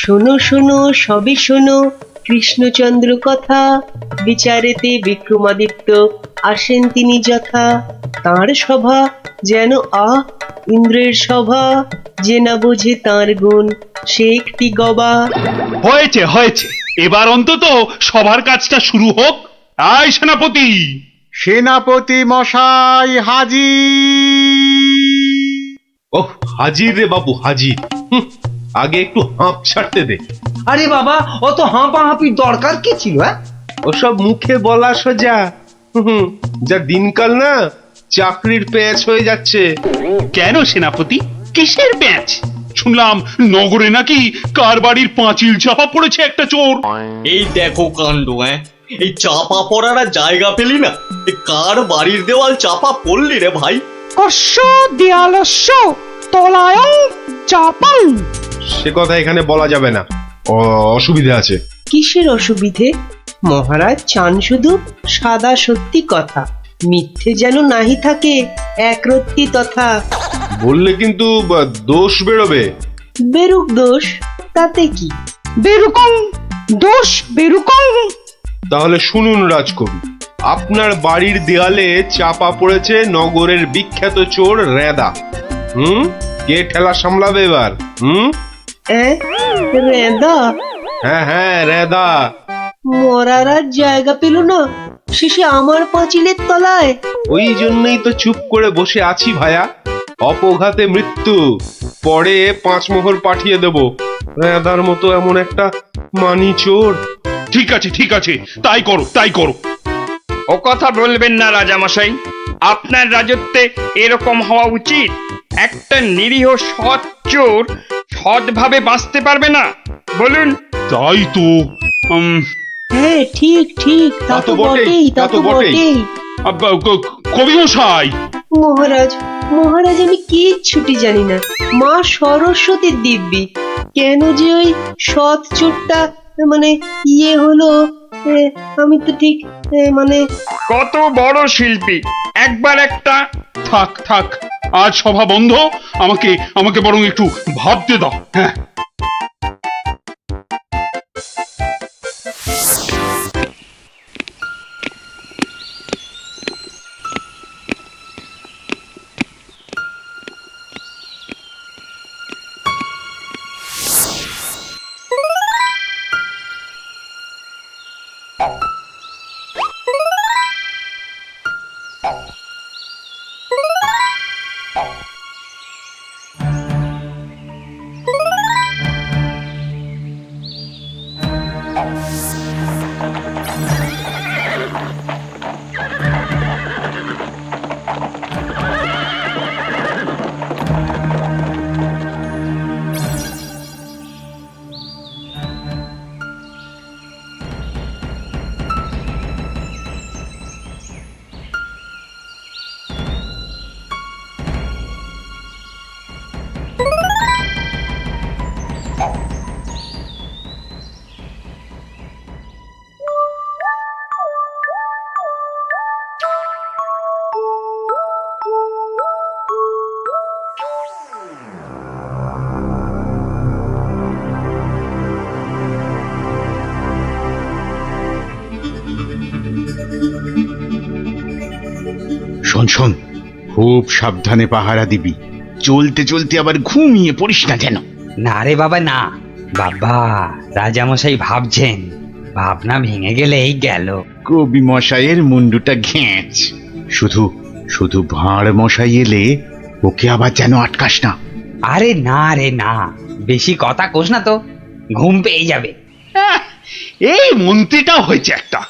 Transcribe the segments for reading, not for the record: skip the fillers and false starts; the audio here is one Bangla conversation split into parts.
শোনো শোনো সবে শোনো কৃষ্ণচন্দ্র কথা, বিচারেতে বিক্রমাদিত্য আসেন তিনি যথা। তাঁর সভা যেন ইন্দ্রের সভা, যে না বোঝে তাঁর গুণ সে একটি গবা। হয়েছে হয়েছে, এবার অন্তত সবার কাজটা শুরু হোক। আয় সেনাপতি। সেনাপতি মশাই হাজির। ওহ, হাজির রে বাবু হাজির। আগে একটু হাঁপ ছাড়তে দে। আরে বাবা, অত হাঁপাহাঁপির দরকার কি ছিল? ওসব মুখে বলা সোজা। যা দিনকাল না, চাকরির প্যাঁচ হয়ে যাচ্ছে। কেন সেনাপতি, কিসের প্যাঁচ? শুনলাম নগরে নাকি কার বাড়ির পাঁচিল চাপা পড়েছে একটা চোর। এই দেখো কাণ্ড। এই চাপা পড়ার আর জায়গা পেলি না, এ কার বাড়ির দেওয়াল চাপা পড়লি রে ভাই? কস্য দেয়ালস্য তলায়ং চাপাং। সে কথা এখানে বলা যাবে না, অসুবিধা আছে। কিসের অসুবিধে? মহারাজ চান শুধু সাদা সত্যি কথা, মিথ্যে যেন নাহি থাকে একরত্তি তথা। বললে কিন্তু দোষ বেরোবে। বেরুক দোষ, তাতে কি? বেরুকং দোষ বেরুকং। তাহলে শুনুন রাজকবি, আপনার বাড়ির দেয়ালে চাপা পড়েছে নগরের বিখ্যাত চোর রেদা। কে ঠেলা সামলাবে এবার? রেদা? হ্যাঁ হ্যাঁ, রেদা। মরার আর জায়গা পেল না, শেষে আমার পাঁচিলের তলায়। ওই জন্যই তো চুপ করে বসে আছি ভায়া। অপঘাতে মৃত্যু, পরে 5 মোহর পাঠিয়ে দেব। রেদার মতো এমন একটা মানি চোর। ঠিক আছে ঠিক আছে, তাই করো তাই করো। ও কথা বলবেন না রাজামশাই, আপনার রাজত্বে এরকম হওয়া উচিত। একটা নিরীহ সৎ চোর সৎভাবে বাঁচতে পারবে না, বলুন? তাই তো। হ্যাঁ ঠিক ঠিক, তা তো বটেই, তা তো বটেই। কবি মশাই। মহারাজ মহারাজ, আমি কিচ্ছুটি জানি না। মা সরস্বতীর দিব্যি, কেন যে ওই সৎ চোরটা মানে হলো, আমি তো ঠিক মানে। কত বড় শিল্পী, একবার একটা। থাক থাক, আজ সভা বন্ধ। আমাকে আমাকে বরং একটু ভাবতে দাও। হ্যাঁ, শোন শোন, খুব সাবধানে পাহারা দিবি। চলতে চলতে আবার ঘুমিয়ে পড়িস না যেন। না রে বাবা না। বাবা, রাজামশাই ভাবছেন, ভাবনা ভেঙে গেলেই গেল। কবি মশাইয়ের মুন্ডুটা ঘেঁচ। শুধু শুধু ভাঁড় মশাই এলে ওকে আবার যেন আটকাস না। আরে না রে না, বেশি কথা কোস না তো, ঘুম পেয়ে যাবে। এই মন্ত্রীটা হয়েছে একটা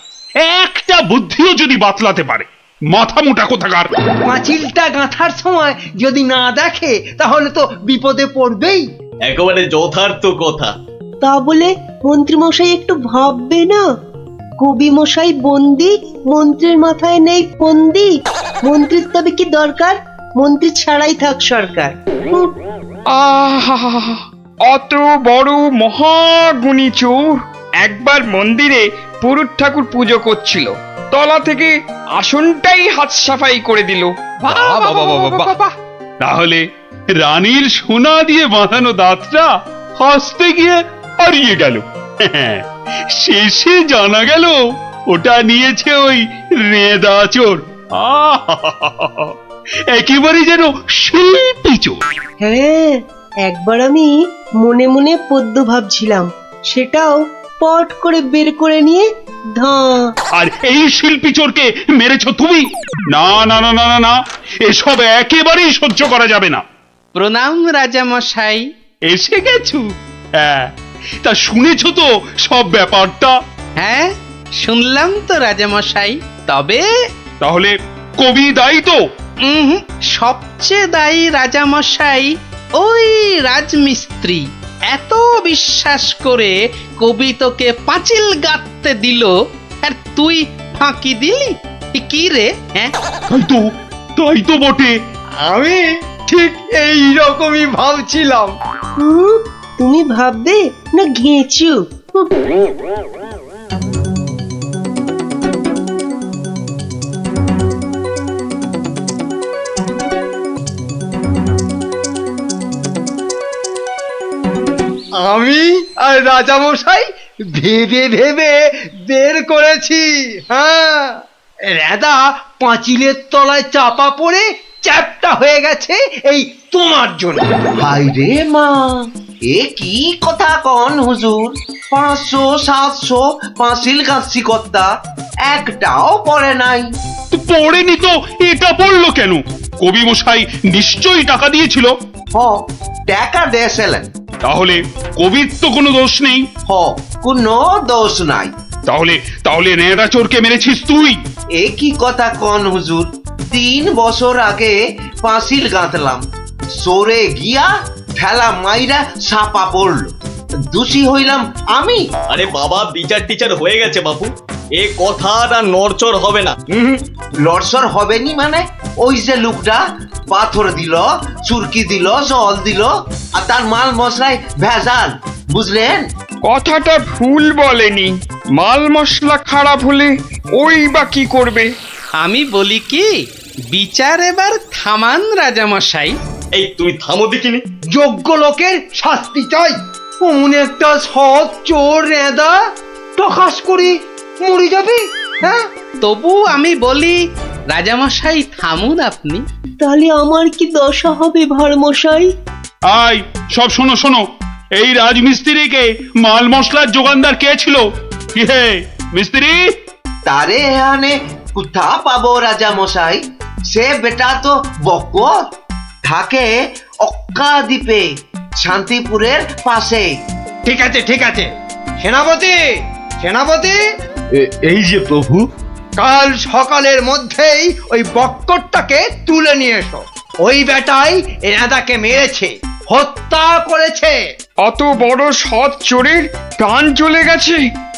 একটা বুদ্ধিও যদি বাতলাতে পারে, মাথা মোটা কোথাকার। পাঁচিলটা গাঁথার সময় যদি না দেখে তাহলে তো বিপদে পড়বেই। একেবারে যথার্থ কথা। তা বলে মন্ত্রী মশাই একটু ভাববে না? কবি মশাই বন্দি, মন্ত্রীর মাথায় নেই ফন্দি। মন্ত্রীর তবে কি দরকার? মন্ত্রী ছাড়াই থাক সরকার। আহা, অত বড় মহাগুণী চোর একবার মন্দিরে পুরুত ঠাকুর পুজো করছিল, তলা থেকে আসনটাই হাত সাফাই করে দিল। তাহলে রানীর সোনা দিয়ে বাঁধানো দাঁতটা হাসতে গিয়ে হারিয়ে গেল। শেষে জানা গেল ওটা নিয়েছে ওই রেদা চোর। একেবারে যেন শিল্পী চোর। হ্যাঁ, একবার আমি মনে মনে পদ্য ভাবছিলাম, সেটাও পট করে বের করে নিয়ে ধাঁ। আর এই শিল্পী চোরকে মেরেছো তুমি? না না না না না না, এসব একেবারেই সহ্য করা যাবে না। প্রণাম রাজামশাই। এসে গেছো? হ্যাঁ, তা শুনেছো তো সব ব্যাপারটা? হ্যাঁ, শুনলাম তো রাজামশাই। তবে তাহলে কবি দায়ী তো? সবচেয়ে দায়ী রাজামশাই ওই রাজমিস্ত্রি। এত বিশ্বাস করে কবি তোকে পাঁচিল গাঁথতে দিল, আর তুই ফাঁকি দিলি। কি রে? হ্যাঁ, তাই তো বটে। আমি ঠিক এই রকমই ভাবছিলাম। তুমি ভাববে না ঘেঁচু? আমি আর রাজামশাই ভেবে ভেবে বের করেছি। হ্যাঁ, রেদা পাঁচিলের তলায় চাপা পড়ে চ্যাপ্টা হয়ে গেছে এই তোমার জন্য। হাই রে মা, এ কি কথা কন হুজুর? 500 700 পাঁচিল গাছি কর্তা, একটাও পড়ে নাই। তো পড়েনি তো এটা পড়লো কেন? কবি মশাই নিশ্চয়ই টাকা দিয়েছিল। হ, টাকা দিয়েছিলেন। তাহলে কবির তো কোনো দোষ নেই। হ, কোনো দোষ নাই। তাহলে তাহলে নেড়া চোরকে মেরেছিস তুই? এ কি কথা কন হুজুর? 3 বছর আগে পাঁচিল গাঁথলাম, সরে গিয়া ঠেলা মাইরা সাপা পড়লো, দোষী হইলাম আমি। আরে বাবা, বিচার টিচার হয়ে গেছে বাপু, এ কথা আর নড়চড় হবে না। লড়সর হবেনি মানে? ওই যে লোকটা পাথর দিল, চুরকি দিল, জল দিল, আর তার মাল মশলায় ভেজাল, বুঝলেন? কথাটা ভুল বলেনি। মাল মশলা খারাপ হলে ওই বা কি করবে? আমি বলি কি, বিচার এবার থামান রাজামশাই। এই তুমি থামো দেখিনি। যোগ্য লোকের শাস্তি চাই। অমন একটা সৎ চোর রেদা টকাস করে মরে যাবে। হ্যাঁ, তবু আমি বলি রাজামশাই থামুন আপনি। তাহলে আমার কি দশা হবে ভাড়মশাই? আয় সব শোনো শোনো, এই রাজমিস্ত্রিকে মাল মশলার যোগানদার কে ছিল? কি হে মিস্ত্রি? তারে এখানে কোথা পাবো রাজা মশাই? সে বেটা তো বকর, থাকে অক্কা দ্বীপে, শান্তিপুরের পাশে। ঠিক আছে ঠিক আছে। সেনাপতি, সেনাপতি, এই যে প্রভু। কাল সকালের মধ্যেই ওই বক্করটাকে তুলে নিয়ে এসো। ওই বেটাই রেদাকে মেরেছে, হত্যা করেছে। অত বড় সৎ চোরের প্রাণ চলে গেছে?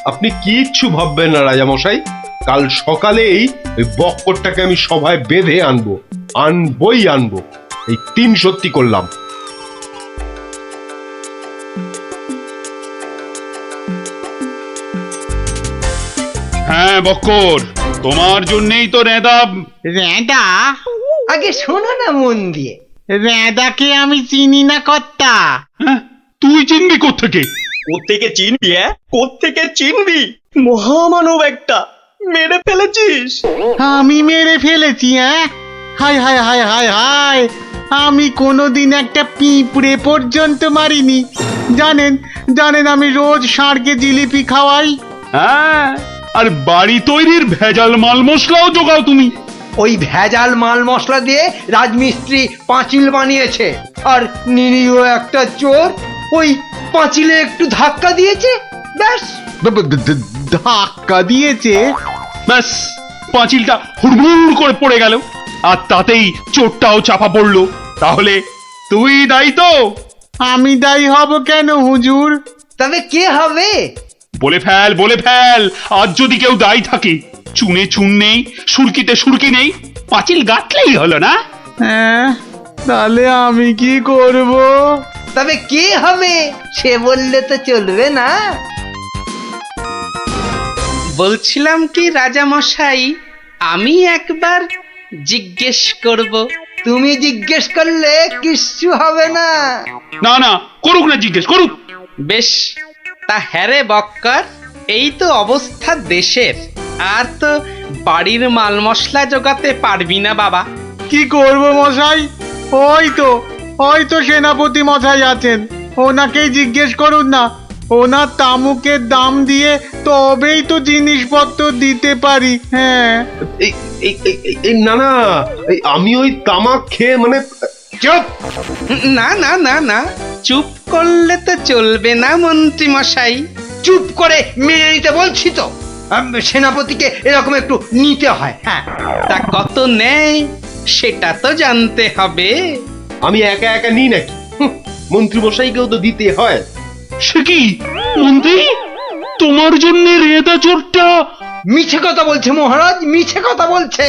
আপনি কিচ্ছু ভাববেন না রাজামশাই, কাল সকালেই ওই বক্করটাকে আমি সভায় বেঁধে আনবো, আনবই আনবো। এই 3 সত্যি করলাম। হ্যাঁ বক্কর, তোমার জন্যই তো রেদা। রেদা? আগে শোনো না মন দিয়ে। রেদাকে আমি চিনি না কর্তা। হ্যাঁ, তুই চিনবি কোত্থেকে? কোত্থেকে চিনবি? কোত্থেকে চিনবি? মহামানব একটা, মেরে ফেলেছিস। আমি মেরে ফেলেছি? হ্যাঁ, হায় হায় হায় হায় হায়, আমি কোনোদিন একটা পিঁপড়ে পর্যন্ত মারিনি। জানেন জানেন, আমি রোজ ষাঁড়কে জিলিপি খাওয়াই। হ্যাঁ, আর বাড়ি তৈরির ভেজাল মাল মশলাও জোগাও তুমি। ওই ভেজাল মাল মশলা দিয়ে রাজমিস্ত্রি পাঁচিল বানিয়েছে, আর নিরীহ একটা চোর ওই পাঁচিলে একটু ধাক্কা দিয়েছে, ব্যাস। ধাক্কা দিয়েছে? ব্যাস, পাঁচিলটা হুড়মুড় করে পড়ে গেল, আর তাতেই চোরটাও চাপা পড়লো। তাহলে তুই দায়ী তো? আমি দায়ী হব কেন হুজুর? তবে কে হবে? বলে ফেল, বলে ফেল। আজ যদি কেউ দায়ী থাকে, চুনে চুন নেই, সুরকিতে সুরকি নেই, পাঁচিল গাঁথলেই হলো না? হ্যাঁ, তাহলে আমি কি করব? তবে কে হবে সে বললে তো চলবে না। বলছিলাম কি রাজামশাই, আমি একবার জিজ্ঞেস করব। তুমি জিজ্ঞেস করলে কিচ্ছু হবে না। না না, করুক না, জিজ্ঞেস করুক। বেশ, তা হ্যারে বক্কর, এই তো অবস্থা দেশের। আর তো বাড়ির মাল মশলা জোগাতে পারবি না বাবা। কি করব মশাই? ওই তো সেনাপতি মশাই আছেন, ওনাকেই জিজ্ঞেস করুন না। ওনার তামুকের দাম দিয়ে তবেই তো জিনিসপত্র দিতে পারি। হ্যাঁ, না না, আমি ওই তামাক খেয়ে মানে চুপ! না না না না, চুপ করলে তো চলবে না মন্ত্রী মশাই। চুপ করে মেনে নিতে বলছি তো। সেনাপতিকে এরকম একটু নিতে হয়। হ্যাঁ, তা কত নেই সেটা তো জানতে হবে। আমি একা একা নিই নাকি? মন্ত্রী মশাইকেও তো দিতে হয়। সে কি মন্ত্রী, তোমার জন্য রেদা চোরটা? মিছে কথা বলছে মহারাজ, মিছে কথা বলছে।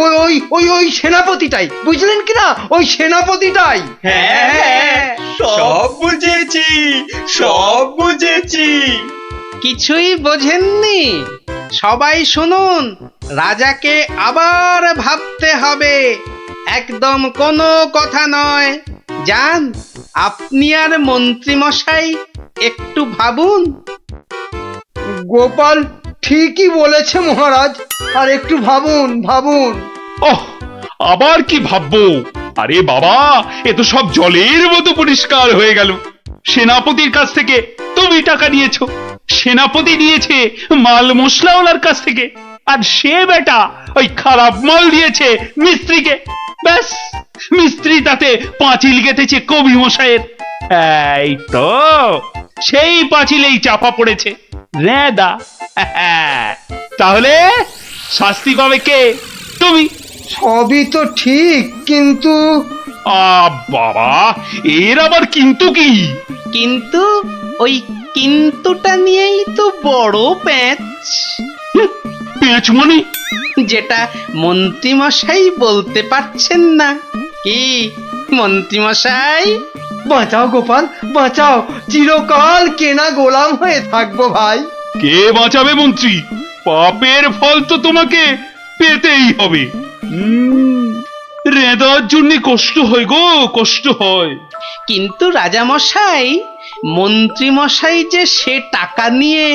ওই ওই ওই ওই সেনাপতিটাই, বুঝলেন কিনা? ওই সেনাপতিটাই। হ্যাঁ, সব বুঝেছি, সব বুঝেছি। কিছুই বোঝেননি? সবাই শুনুন, রাজাকে আবার ভাবতে হবে, একদম কোনো কথা নয়। যান, আপনি আর মন্ত্রী মশাই একটু ভাবুন। গোপাল ঠিকই বলেছে মহারাজ, আর একটু ভাবুন ভাবুন। ওহ, আবার কি ভাববো? আরে বাবা, এ তো সব জলের মতো পরিষ্কার হয়ে গেল। সেনাপতির কাছ থেকে তুমি টাকা নিয়েছো, সেনাপতি নিয়েছে মাল মশলাওয়ালার কাছ থেকে, আর সে বেটা ওই খারাপ মাল দিয়েছে মিস্ত্রিকে। ব্যাস, মিস্ত্রি তাতে পাঁচিল গেঁথেছে কবি মশাইয়ের। এই তো সেই পাঁচিলেই চাপা পড়েছে রেদা। তাহলে শাস্তি পাবে কে? তুমি। সবই তো ঠিক, কিন্তু বাবা, এর আবার কিন্তু কি? কিন্তু ওই কিন্তুটা নিয়েই তো বড় প্যাঁচ। পেঁচ মানে? যেটা মন্ত্রী মশাই বলতে পারছেন না। কি মন্ত্রী মশাই? বাঁচাও গোপাল, বাঁচাও, চিরকাল কেনা গোলাম হয়ে থাকবো ভাই। কে বাঁচাবে মন্ত্রী? পাপের ফল তো তোমাকে পেতেই হবে। রেদার জন্য কষ্ট হয় গো, কষ্ট হয়। কিন্তু রাজা মশাই, মন্ত্রী মশাই যে সে টাকা নিয়ে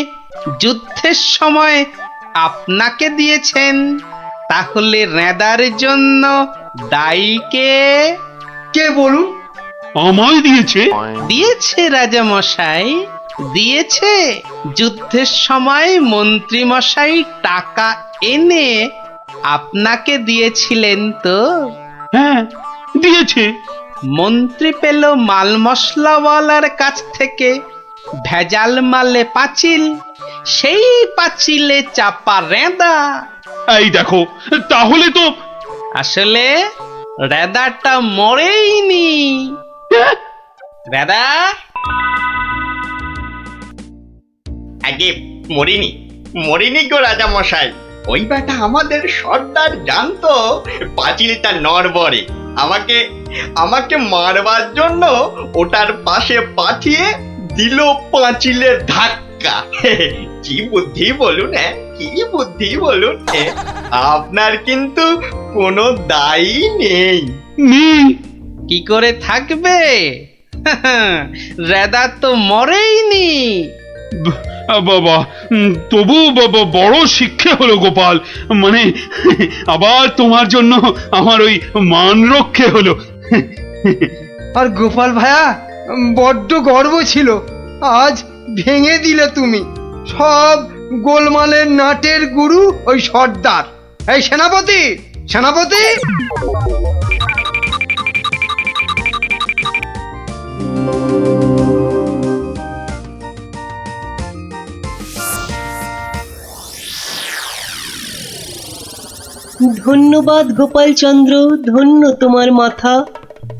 যুদ্ধের সময় আপনাকে দিয়েছেন, তাহলে রেদার জন্য দায়ী কে? কে বলুন? আমায় দিয়েছে? দিয়েছে রাজা মশাই, দিয়েছে। যুদ্ধের সময় মন্ত্রী মশাই টাকা এনে আপনাকে দিয়েছিলেন তো? হ্যাঁ, দিয়েছে। মন্ত্রী পেল মাল মশলাওয়ালার কাছ থেকে ভেজাল মালে পাঁচিল, সেই পাঁচিলে চাপা রেদা। এই দেখো, তাহলে তো আসলে রেদাটা মরেইনি। রেদা আগে মরিনি, মরিনি গো রাজা মশাই। ওই বেটা আমাদের সর্দার জানতো পাঁচিলটা নড়বড়ে। আমাকে আমাকে মারবার জন্য ওটার পাশে পাঠিয়ে দিল পাঁচিলের ধাক্কা। কি বুদ্ধি বলুন, হ্যাঁ, কি বুদ্ধি বলুন। আপনার কিন্তু কোনো দায়ী নেই। কি করে থাকবে? রেদা তো মরেইনি। বাবা, তবু বাবা বড় শিক্ষা হলো গোপাল। মানে আবার তোমার জন্য আমার ওই মান রক্ষে হলো। আর গোপাল ভায়া, বড্ড গর্ব ছিল, আজ ভেঙে দিলে তুমি। সব গোলমালের নাটের গুরু ওই সর্দার। এই সেনাপতি, সেনাপতি! ধন্যবাদ গোপালচন্দ্র, ধন্য তোমার মাথা।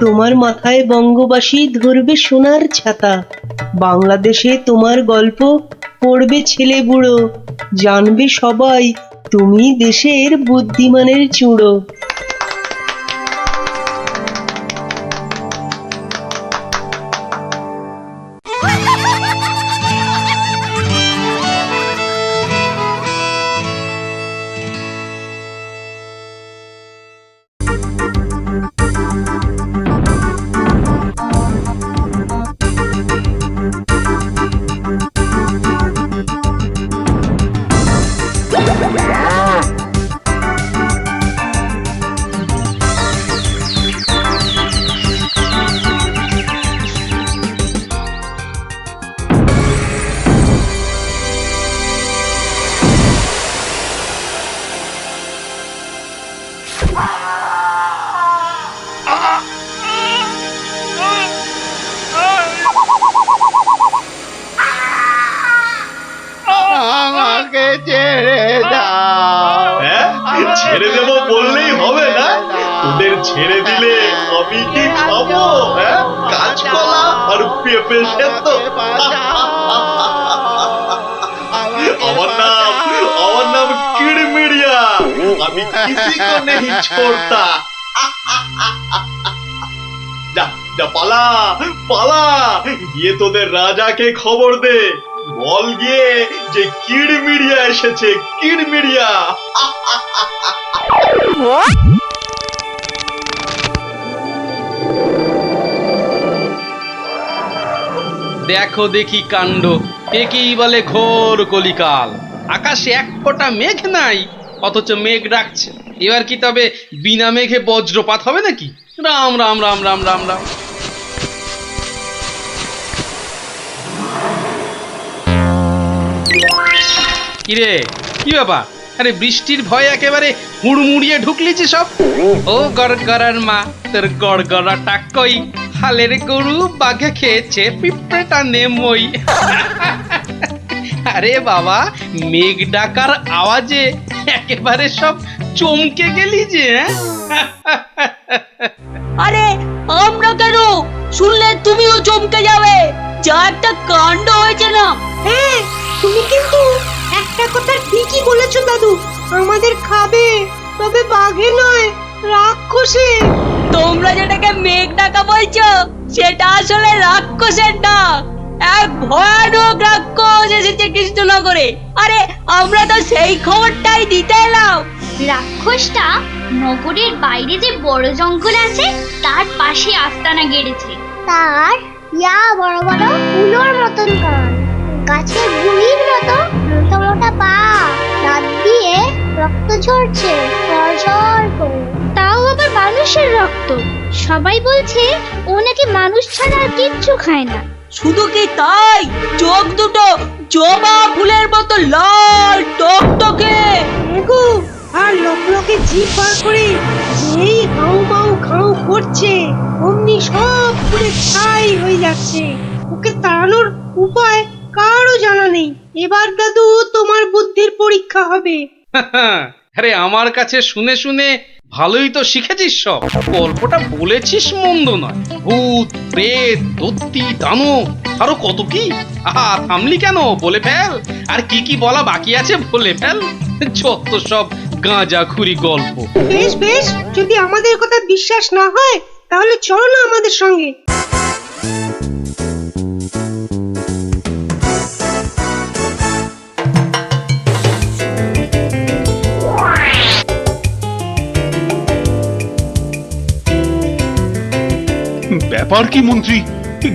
তোমার মাথায় বঙ্গবাসী ধরবে সোনার ছাতা। বাংলাদেশে তোমার গল্প পড়বে ছেলে বুড়ো, জানবে সবাই তুমি দেশের বুদ্ধিমানের চূড়ো। ছেড়ে দেব বললেই হবে না? তোদের ছেড়ে দিলে আমি কি খাবো? হ্যাঁ, কাঁচকলা আর পেঁপে সেদ্ধ? আমার নাম কিড়মিড়িয়া। আমি কিসি কো নেহি ছোড়তা। যা যা, পালা পালা, গিয়ে তোদের রাজাকে খবর দে, বল গিয়ে যে কিড়মিড়িয়া এসেছে, কিড়মিড়িয়া। দেখো দেখি কাণ্ড, একেই বলে ঘোর কলিকাল। আকাশে এক ফোঁটা মেঘ নাই, অথচ মেঘ ডাকছে। এবার কি তবে বিনা মেঘে বজ্রপাত হবে নাকি? রাম রাম রাম রাম রাম রাম। কিরে, কি ব্যাপার? আরে বৃষ্টির ভয়ে একেবারে হুড়মুড়িয়ে ঢুকলিছি সব। ও গড়গড়ার মা, তোর গড়গড়াটা কই? হালের গরু বাঘে খেয়েছে, পিঁপড়েটা নেমই। আরে বাবা, মেঘ ডাকার আওয়াজে একেবারে সব চমকে গেলি যে। আরে আমরা কেন? শুনলে তুমিও চমকে যাবে। যা একটা কাণ্ড হয়েছে না। হ্যাঁ, তুমি কিন্তু একটা কথা ঠিকই বলেছো দাদু। আমাদের খাবে, তবে বাঘে নয়, রাক্ষসে। তোমরা যেটাকে মেঘ ডাকা বলছো, সেটা আসলে রাক্ষসের ডাক। এক ভয়ানক রাক্ষস এসেছে কৃষ্ণনগরে। আরে আমরা তো সেই খবরটাই দিতে এলাম। রাক্ষসটা নগরের বাইরে যে বড় জঙ্গল আছে তার পাশে আস্তানা গেড়েছে। তার ইয়া বড় বড় উলোর মতন কান, গাছের গুড়ির মতো মোটা মোটা পা, দাঁত দিয়ে রক্ত ঝরছে ঝরঝর করে। তাও আবার মানুষের রক্ত। সবাই বলছে ও নাকি মানুষ ছাড়া আর কিচ্ছু খায় না। শুধু কি তাই, চোখ দুটো জবা ফুলের মতো লাল টকটকে, আর লোকলোকে জিভ বার করে যেই হাউ মাউ খাউ করছে, অমনি সব পুরে ছাই হয়ে যাচ্ছে। ওকে তাড়ানোর উপায় কারও জানা নেই। এবার দাদু তোমার বুদ্ধির পরীক্ষা হবে। আরে আমার কাছে শুনে শুনে ভালোই তো শিখেছিস সব। গল্পটা বলেছিস মন্দ নয়। ভূত, প্রেত, দত্তি, দানব, আরো কত কি। আহা, থামলি কেন? বলে ফেল। আর কি কি বলা বাকি আছে বলে ফেল। যত সব গাঁজাখুরি গল্প। বেশ বেশ, যদি আমাদের কথা বিশ্বাস না হয় তাহলে চলো না আমাদের সঙ্গে। ব্যাপার কি মন্ত্রী?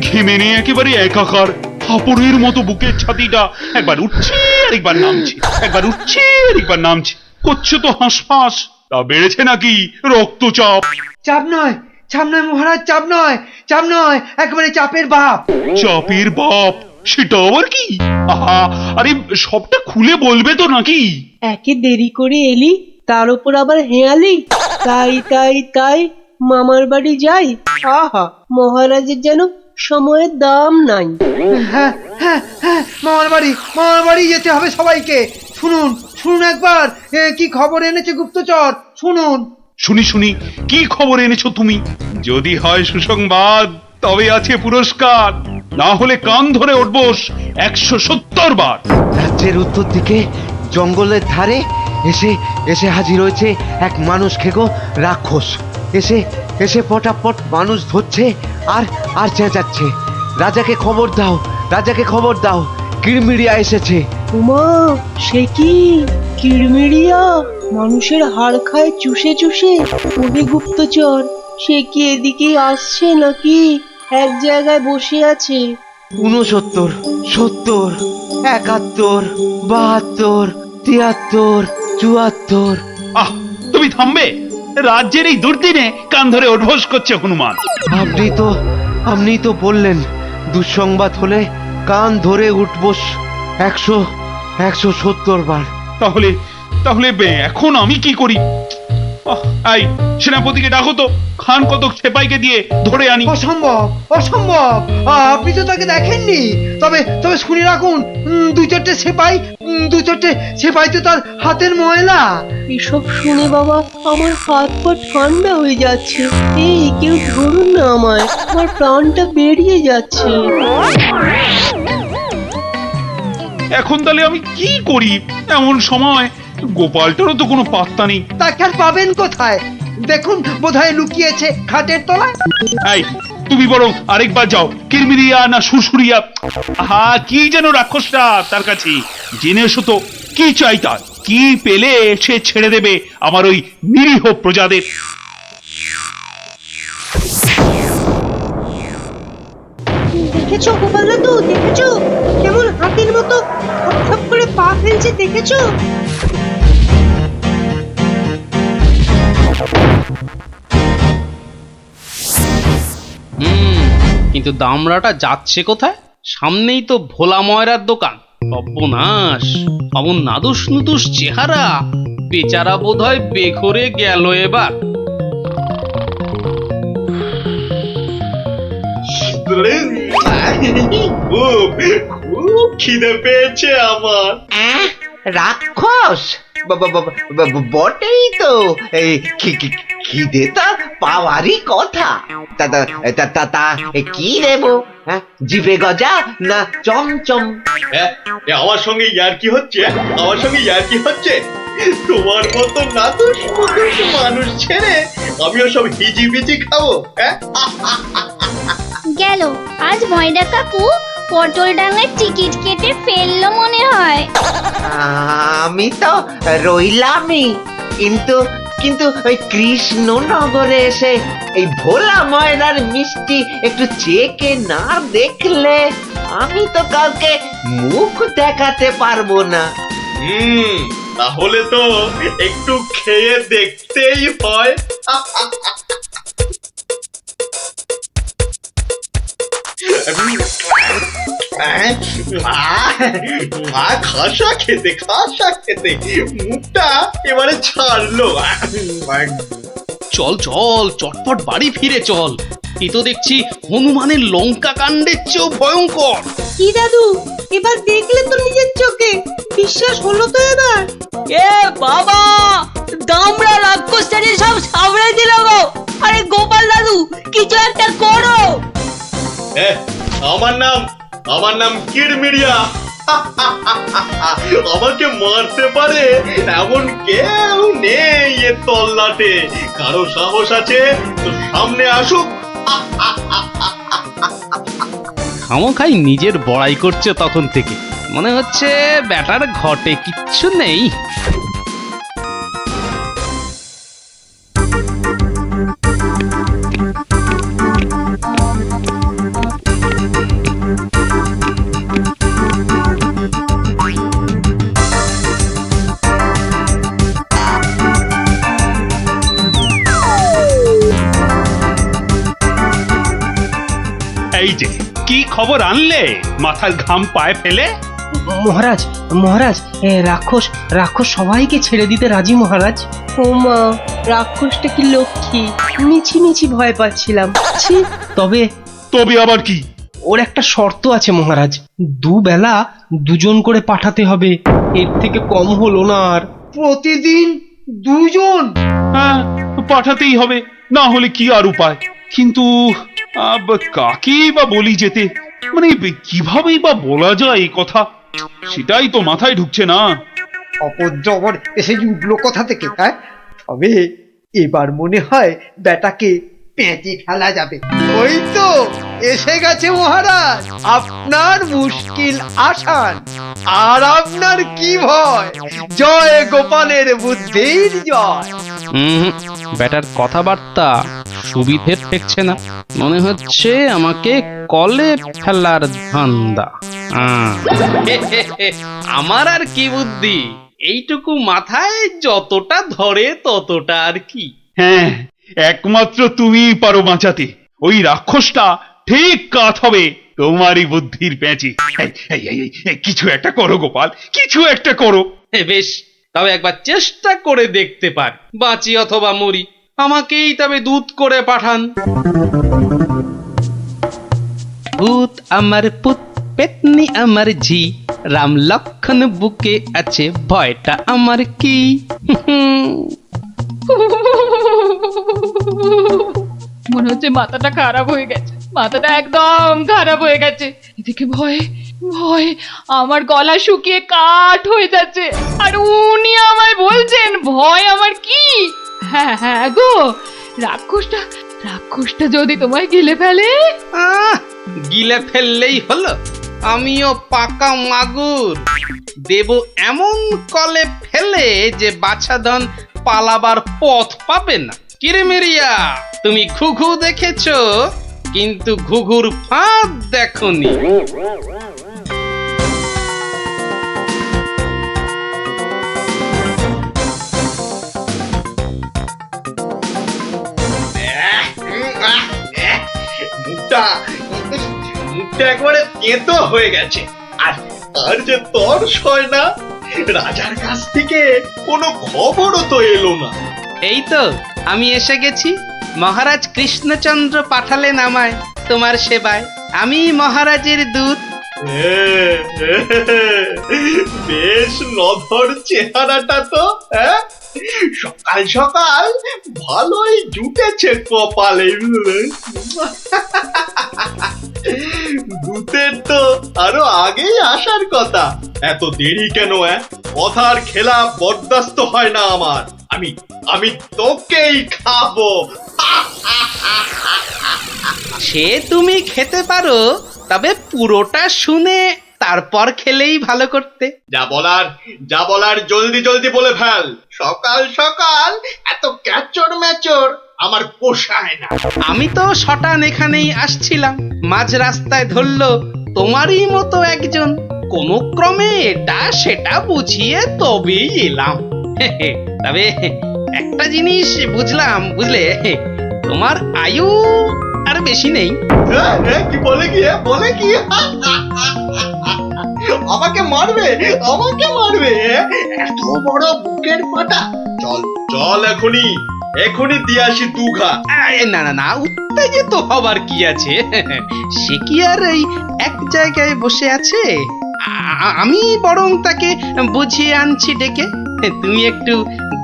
ঘেমে নিয়ে একেবারে একাকার, হাঁপড়ের মতো বুকের ছাতিটা একবার উঠছে আর একবার নামছে, একবার উঠছে আর একবার নামছে। করছে তো হাঁসফাঁস। তা বেড়েছে নাকি রক্তচাপ? চাপ নয়, চাপ নয় মহারাজ, চাপ নয়, চাপ নয়, একেবারে চাপের বাপ। চাপের বাপ? সেটা আবার কি? আহা, আরে সবটা খুলে বলবে তো নাকি? একে দেরি করে এলি, তার উপর আবার হেয়ালি। তাই তাই তাই মামার বাড়ি যাই। আহা, মহারাজের যেন সময়ের দাম নাই। হ্যাঁ হ্যাঁ হ্যাঁ, মামার বাড়ি যেতে হবে সবাইকে। শুনুন শুনুন একবার, কি খবর এনেছে গুপ্তচর, শুনুন। শুনি শুনি, কি খবর এনেছো তুমি? যদি হয় সুসংবাদ, তবে আছে পুরস্কার, না হলে কান ধরে উঠবোস 170 বার। রাজ্যের উত্তর দিকে জঙ্গলের ধারে এসে হাজির হয়েছে এক মানুষ খেকো রাক্ষস। এসে পটাপট মানুষ ধরছে আর চেঁচাচ্ছে, রাজাকে খবর দাও, রাজাকে খবর দাও, কিড়মিড়িয়া এসেছে। উমা, সে কি? কিড়মিড়িয়া মানুষের হাড় খায় চুষে চুষে? ওহে গুপ্তচর, সে কি এদিকে আসছে নাকি এক জায়গায় বসে আছে? 69, 70, 71, 72, 73, 74। আহ, তুমি থামবে? রাজ্যের এই দুর্দিনে কান ধরে উঠবোস করছে হনুমান। আপনি তো বললেন দুঃসংবাদ হলে কান ধরে উঠবোস 170 বার। তাহলে এখন আমি কি করি? এই সেনাপতিকে ডাকো তো, খান কতক সেপাইকে দিয়ে ধরে আনি। অসম্ভব অসম্ভব, আপনি তো তাকে দেখেননি। তবে তবে শুনে রাখুন, দু চারটে সেপাই তো তার হাতের ময়লা। এসব শুনে বাবা আমার হাত পা ঠান্ডা হয়ে যাচ্ছে। এই কেউ ধরুন না আমায়, আমার প্রাণটা বেরিয়ে যাচ্ছে। এখন তাহলে আমি কি করি এমন সময়? গোপালটারও তো কোনো পাত্তা নেই। তাকে আর পাবেন কোথায়? দেখুন বোধহয় লুকিয়েছে খাটের তলায়। এই তুমি বরং আরেকবার যাও, কিরমিরিয়া না সুরসুরিয়া, কি যেন রাক্ষসটা তার কাছে, জেনে এসো তো কি চাই তার, কি পেলে সে ছেড়ে দেবে আমার ওই নিরীহ প্রজাদের। দেখেছো গোপাল দাদু, দেখেছো কেমন হাতির মতো থপ করে পা ফেলছে, দেখেছো? কিন্তু দামড়াটা যাচ্ছে কোথায়? সামনেই তো ভোলা ময়রার দোকান। সর্বনাশ, অমন নাদুস নুদুস চেহারা, বেচারা বোধহয় বেঘরে গেল এবার। খুব খিদে পেয়েছে আমার। রাক্ষস বটেই তো, এই খিদে তা পাওয়ারই কথা। তা কি দেবো? জিভে গজা না চমচম? আমার সঙ্গে ইয়ার্কি হচ্ছে, আমার সঙ্গে ইয়ার্কি হচ্ছে। তোমার মতো নাদুস নুদুস মানুষ ছেড়ে আমিও সব হিজিবিজি খাবো? গেল আজ ময়দা কাকু পটল ডাঙায় টিকিট কেটে ফেললো মনে হয়। আমি তো রইলামই, কিন্তু কিন্তু ওই কৃষ্ণনগরে এসে এই ভোলা ময়রার মিষ্টি একটু চেকে না দেখলে আমি তো কাউকে মুখ দেখাতে পারবো না। তাহলে তো একটু খেয়ে দেখতেই হয়। খাসা খেতে মুখটা এবারে ছাড়লো। চল চল, চটপট বাড়ি ফিরে চল। এ তো দেখছি হনুমানের লঙ্কা কাণ্ডের চেয়েও ভয়ঙ্কর। কি দাদু, এবার দেখলে তো নিজের চোখে? বিশ্বাস হলো তো এবার? এ বাবা, দামড়া রাক্ষসটাকে সব সামলে দিল গো। আরে গোপাল দাদু, কিছু একটা করো। আমার নাম কিরমিরিয়া। আমাকে মারতে পারে এমন কেউ নেই এ তল্লাটে। কারো সাহস আছে তো সামনে আসুক। খামোখাই নিজের বড়াই করছে তখন থেকে, মনে হচ্ছে ব্যাটার ঘটে কিচ্ছু নেই। এই যে কি খবর আনলে মাথার ঘাম পায়ে ফেলে? মহারাজ মহারাজ, রাক্ষস সবাইকে ছেড়ে দিতে রাজি মহারাজ। ও মা, রাক্ষসটা কি লক্ষ্মী, মিছি ভয় পাচ্ছিলাম। তবে আবার কি? ওর একটা শর্ত আছে মহারাজ, দুবেলা দুজন করে পাঠাতে হবে, এর থেকে কম হলো না আর। প্রতিদিন দুজন? হ্যাঁ, পাঠাতেই হবে, না হলে কি আর উপায়। কিন্তু কাকেই বা বলি যেতে, মানে কিভাবেই বা বলা যায় এই কথা, সেটাই তো মাথায় ঢুকছে না। অপদ্রবর এসে উঠলো কথা থেকে। তবে এবার মনে হয় বেটাকে পেঁচে ফেলা যাবে। ওই তো এসে গেছে মহারাজ, আপনার মুশকিল আসান। আর আপনার কি ভয়? জয় গোপালের বুদ্ধির জয়। ব্যাটার কথাবার্তা সুবিধের ঠেকছে না, মনে হচ্ছে আমাকে কলে ফেলার ধান্দা। আমার আর কি বুদ্ধি, এইটুকু মাথায় যতটা ধরে ততটা আর কি। হ্যাঁ, একমাত্র তুমিই পারো বাঁচাতে। ওই রাক্ষসটা ঠিক কাত হবে তোমারই বুদ্ধির প্যাঁচে। কিছু একটা করো গোপাল, কিছু একটা করো। বেশ, তবে একবার চেষ্টা করে দেখতে পারি, বাঁচি অথবা মরি। আমাকেই তবে দূত করে পাঠান। ভূত আমার পুত, পেতনি আমার ঝি, রাম লক্ষণ বুকে আছে, ভয়টা আমার কি? মনে হচ্ছে মাথাটা খারাপ হয়ে গেছে, মাথাটা একদম খারাপ হয়ে গেছে। এদিকে ভয়ে ভয়ে আমার গলা শুকিয়ে কাঠ হয়ে যাচ্ছে, আর উনি আমায় বলছেন ভয় আমার কি? হ্যাঁ হ্যাঁ গো, রাক্ষসটা যদি তোমায় গিলে ফেলে? গিলে ফেললেই হলো, আমিও পাকা মাগুর, দেব এমন কলে ফেলে যে বাছাধন পালাবার পথ পাবে না। কিরেমিরিয়া, তুমি ঘুঘু দেখেছো, কিন্তু ঘুঘুর ফাঁদ দেখোনি। মুখটা একবারে তেতো হয়ে গেছে, আর আর যে তর্স হয় না। রাজার কাছ থেকে কোনো খবরও তো এলো না। এই তো আমি এসে গেছি। মহারাজ কৃষ্ণচন্দ্র পাঠালেন আমায় তোমার সেবায়। আমি মহারাজের দূত। বেশ নধর চেহারাটা তো, সকাল সকাল ভালোই জুটেছে কপালে। দূতের তো আরো আগেই আসার কথা, এত দেরি কেন? কথার খেলাপ বরদাস্ত হয় না আমার। আমি তোকেই খাবো। সে তুমি খেতে পারো, তবে পুরোটা শুনে তারপর খেলেই ভালো করতে। যা বলার জলদি জলদি বলে ফেল। সকাল সকাল এত ক্যাচর ম্যাচর আমার পোষায় না। আমি তো শটান এখানেই আসছিলাম, মাঝ রাস্তায় ধরলো তোমারই মতো একজন। কোনো ক্রমে এটা সেটা বুঝিয়ে তবেই এলাম। তবে একটা জিনিস বুঝলাম, বুঝলে, তোমার আয়ু আর বেশি নেই। কি বলে কি? আমাকে মারবে? এত বড় বুকের পাটা? চল এখনই দিয়ে আসি দুঘা। না, উত্তেজিত হবার কি আছে? সে কি আর এই এক জায়গায় বসে আছে? আমি বরং তাকে বুঝিয়ে আনছি ডেকে। তুমি একটু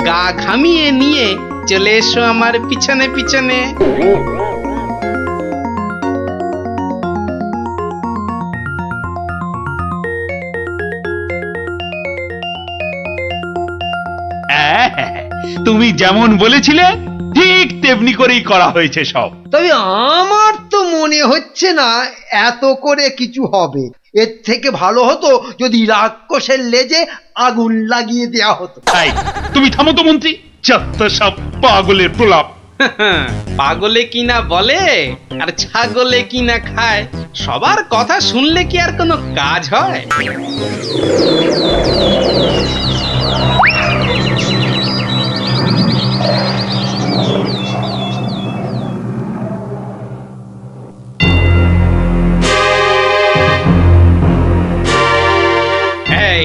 গা ঘামিয়ে নিয়ে চলে এসো আমার পিছনে পিছনে। তুমি যেমন বলেছিলে ঠিক তেমনি করেই করা হয়েছে সব। তবে আমার তো মনে হচ্ছে না এত করে কিছু হবে। এর থেকে ভালো হতো যদি রাক্ষসের লেজে আগুন লাগিয়ে দেয়া হতো। তাই তুমি থামো তো মন্ত্রী, যত সব পাগলের প্রলাপ। পাগলে কিনা বলে আর ছাগলে কিনা খায়, সবার কথা শুনলে কি আর কোনো কাজ হয়?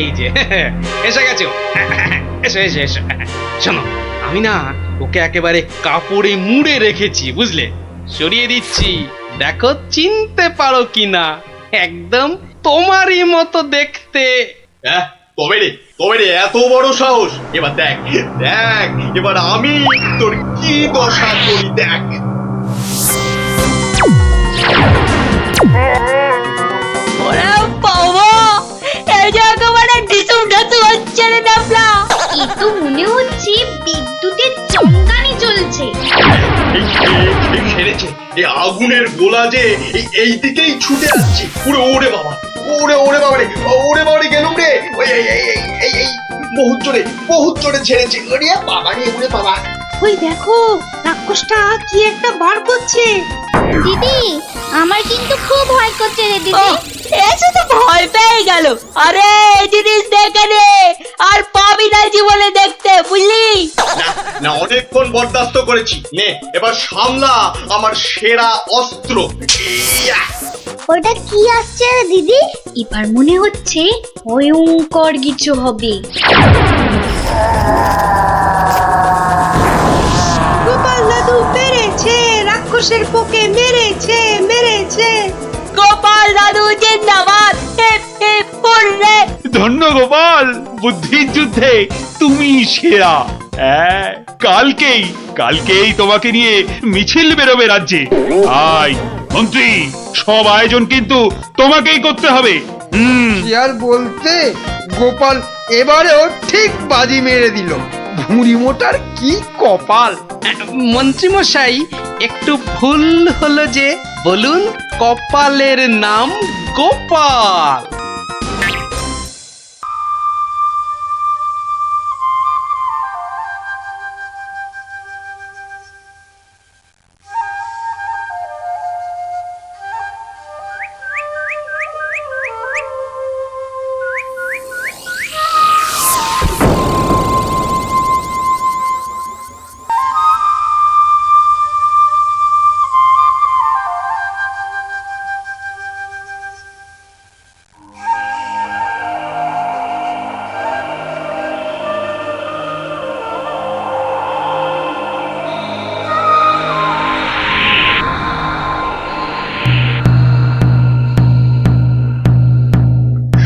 এই যে এসে গেছো, এসো। শোনো, আমি না ওকে একেবারে কাপড়ে মুড়ে রেখেছি, বুঝলে? সরিয়ে দিচ্ছি, দেখো চিনতে পারো কিনা। একদম তোমারই মতো দেখতে। তবে রে এত বড় সাহস! এবার দেখ এবার আমি তোর কি দশা করি, দেখ। এ তো মনে হচ্ছে বিদ্যুতের চমকানি চলছে। এই আগুনের গোলা যে এই দিকেই ছুটে আসছে। ওরে বাবা রে, গেলুম রে। এই বহুত জোরে ছেড়েছে। ওরে বাবা। ওই দেখো, রাক্ষসটা কি একটা বার করছে। দিদি, আমার কিন্তু খুব ভয় করছে রে দিদি। এসে তো ভয় পেয়ে গেল। আরে এই জিনিস দেখে রে, আর পাবি না জীবনে দেখতে, বুঝলি? না, অনেকক্ষণ বরদাস্ত করেছি। নে এবার সামলা আমার সেরা অস্ত্র। ওটা কি আসছে রে দিদি? এবার মনে হচ্ছে ভয়ঙ্কর কিছু হবে। গোপাল দাদু পেরেছে, রাক্ষসের পোকে মেরেছে মেরেছে। গোপাল দাদু জিন্দাবাদ, হিপ হিপ হুররে। ধন্য গোপাল, বুদ্ধির যুদ্ধে তুমি সেরা। হ্যাঁ, কালকেই তোমাকে নিয়ে মিছিল বেরোবে রাজ্যে। আয় মন্ত্রী, সব আয়োজন কিন্তু তোমাকেই করতে হবে। কি আর বলতে, গোপাল এবারেও ঠিক বাজি মেরে দিল। ভুঁড়ি মোটার কি কপাল। মন্ত্রীমশাই, একটু ভুল হলো যে, বলুন কপালের নাম গোপাল।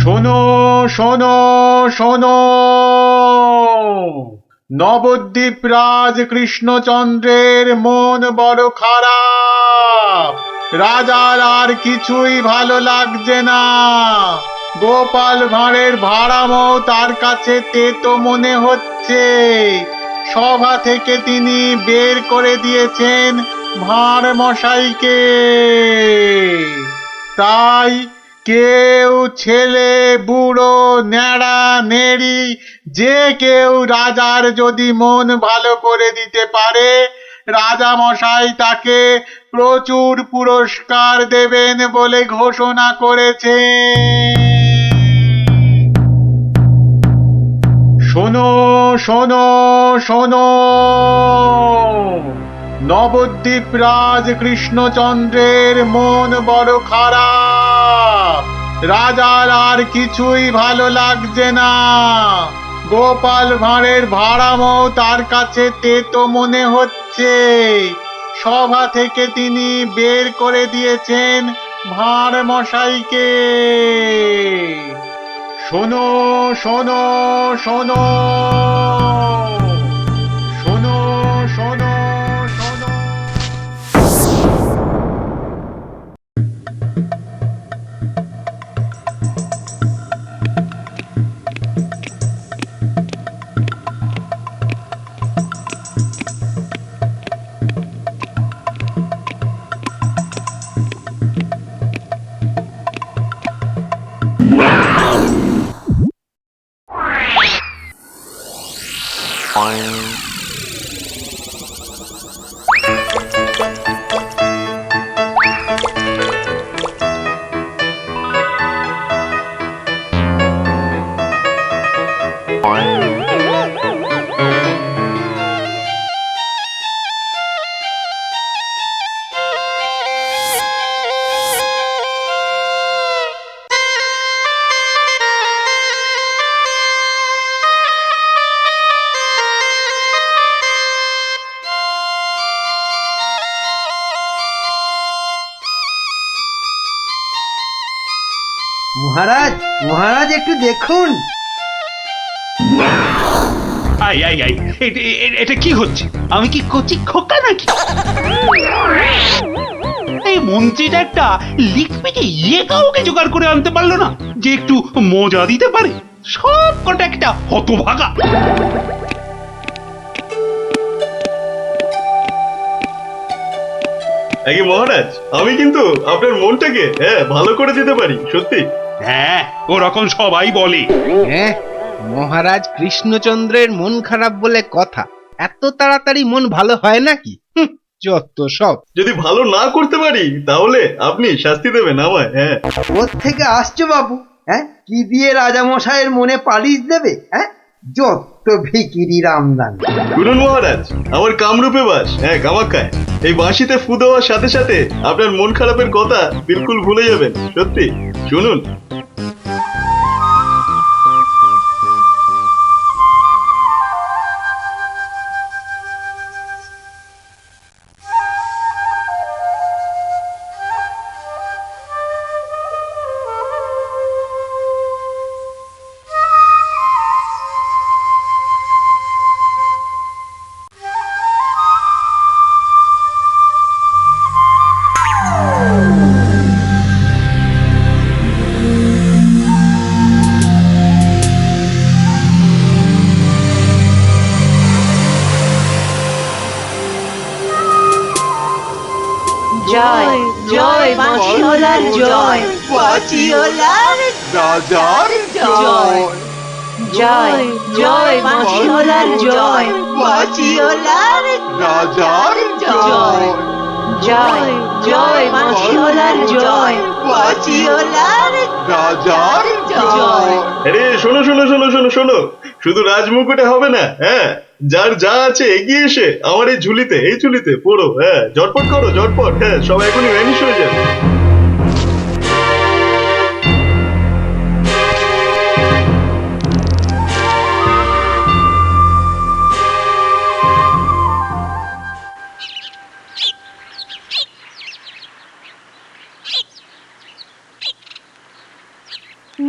শোনো শোনো শোনো, নবদ্বীপ রাজ কৃষ্ণচন্দ্রের মন বড় খারাপ। রাজার আর কিছুই ভালো লাগছে না। গোপাল ভাঁড়ের ভাড়ামও তার কাছে তেতো মনে হচ্ছে। সভা থেকে তিনি বের করে দিয়েছেন ভাঁড় মশাইকে। তাই কেউ, ছেলে বুড়ো ন্যাড়া নেড়ি, যে কেউ রাজার যদি মন ভালো করে দিতে পারে, রাজা মশাই তাকে প্রচুর পুরস্কার দেবেন বলে ঘোষণা করেছে। শোনো শোনো শোনো, নবদ্বীপ রাজ কৃষ্ণচন্দ্রের মন বড় খারাপ। রাজার আর কিছুই ভালো লাগছে না। গোপাল ভাঁড়ের ভাড়ামও তার কাছে তেতো মনে হচ্ছে। সভা থেকে তিনি বের করে দিয়েছেন ভাঁড় মশাইকে। শোনো শোনো শোনো, শোনো শোনো শোনো। মহারাজ, মহারাজ একটু দেখুন। আই আই আই, এটা কি হচ্ছে? আমি কি কচি খোকা নাকি? এই মন্ত্রীটা একটা লিখপিটে কাউকে জোগাড় করে আনতে পারলো না যে একটু মজা দিতে পারে। সব কটা একটা হতভাগা। আগে মহারাজ, আমি কিন্তু আপনার মনটাকে ভালো করে দিতে পারি, সত্যি। হ্যাঁ, ওরকম সবাই বলে। হ্যাঁ, মহারাজ কৃষ্ণচন্দ্রের মন খারাপ বলে কথা। এত তাড়াতাড়ি মন ভালো হয় নাকি? যত সব। যদি ভালো না করতে পারি তাহলে আপনি শাস্তি দেবেন আমায়। হ্যাঁ, কোত্থেকে আসছো বাবু? হ্যাঁ, কি দিয়ে রাজা মশাইয়ের মনে পালিশ দেবে? হ্যাঁ, যত ভিকিরি রামদান। শুনুন মহারাজ, আমার কামরূপে বাস, কামাখ্যায়। এই বাঁশিতে ফু দেওয়ার সাথে সাথে আপনার মন খারাপের কথা বিলকুল ভুলে যাবেন। সত্যি, শুনুন। জয় জয় বাঁশিওয়ালার জয়, বাঁশিওয়ালার রাজার জয়। জয় জয় বাঁশিওয়ালার জয়, বাঁশিওয়ালার রাজার জয়। জয় জয় বাঁশিওয়ালার জয়, বাঁশিওয়ালার রাজার জয়। আরে শোনো শোনো শোনো শোনো শোনো, শুধু রাজমুকুটে হবে না, হ্যাঁ, যার যা আছে এগিয়ে এসে আমার এই ঝুলিতে পড়ো, হ্যাঁ, ঝটপট করো ঝটপট, হ্যাঁ, সবাই এখনই ভ্যানিশ হয়ে যাবে।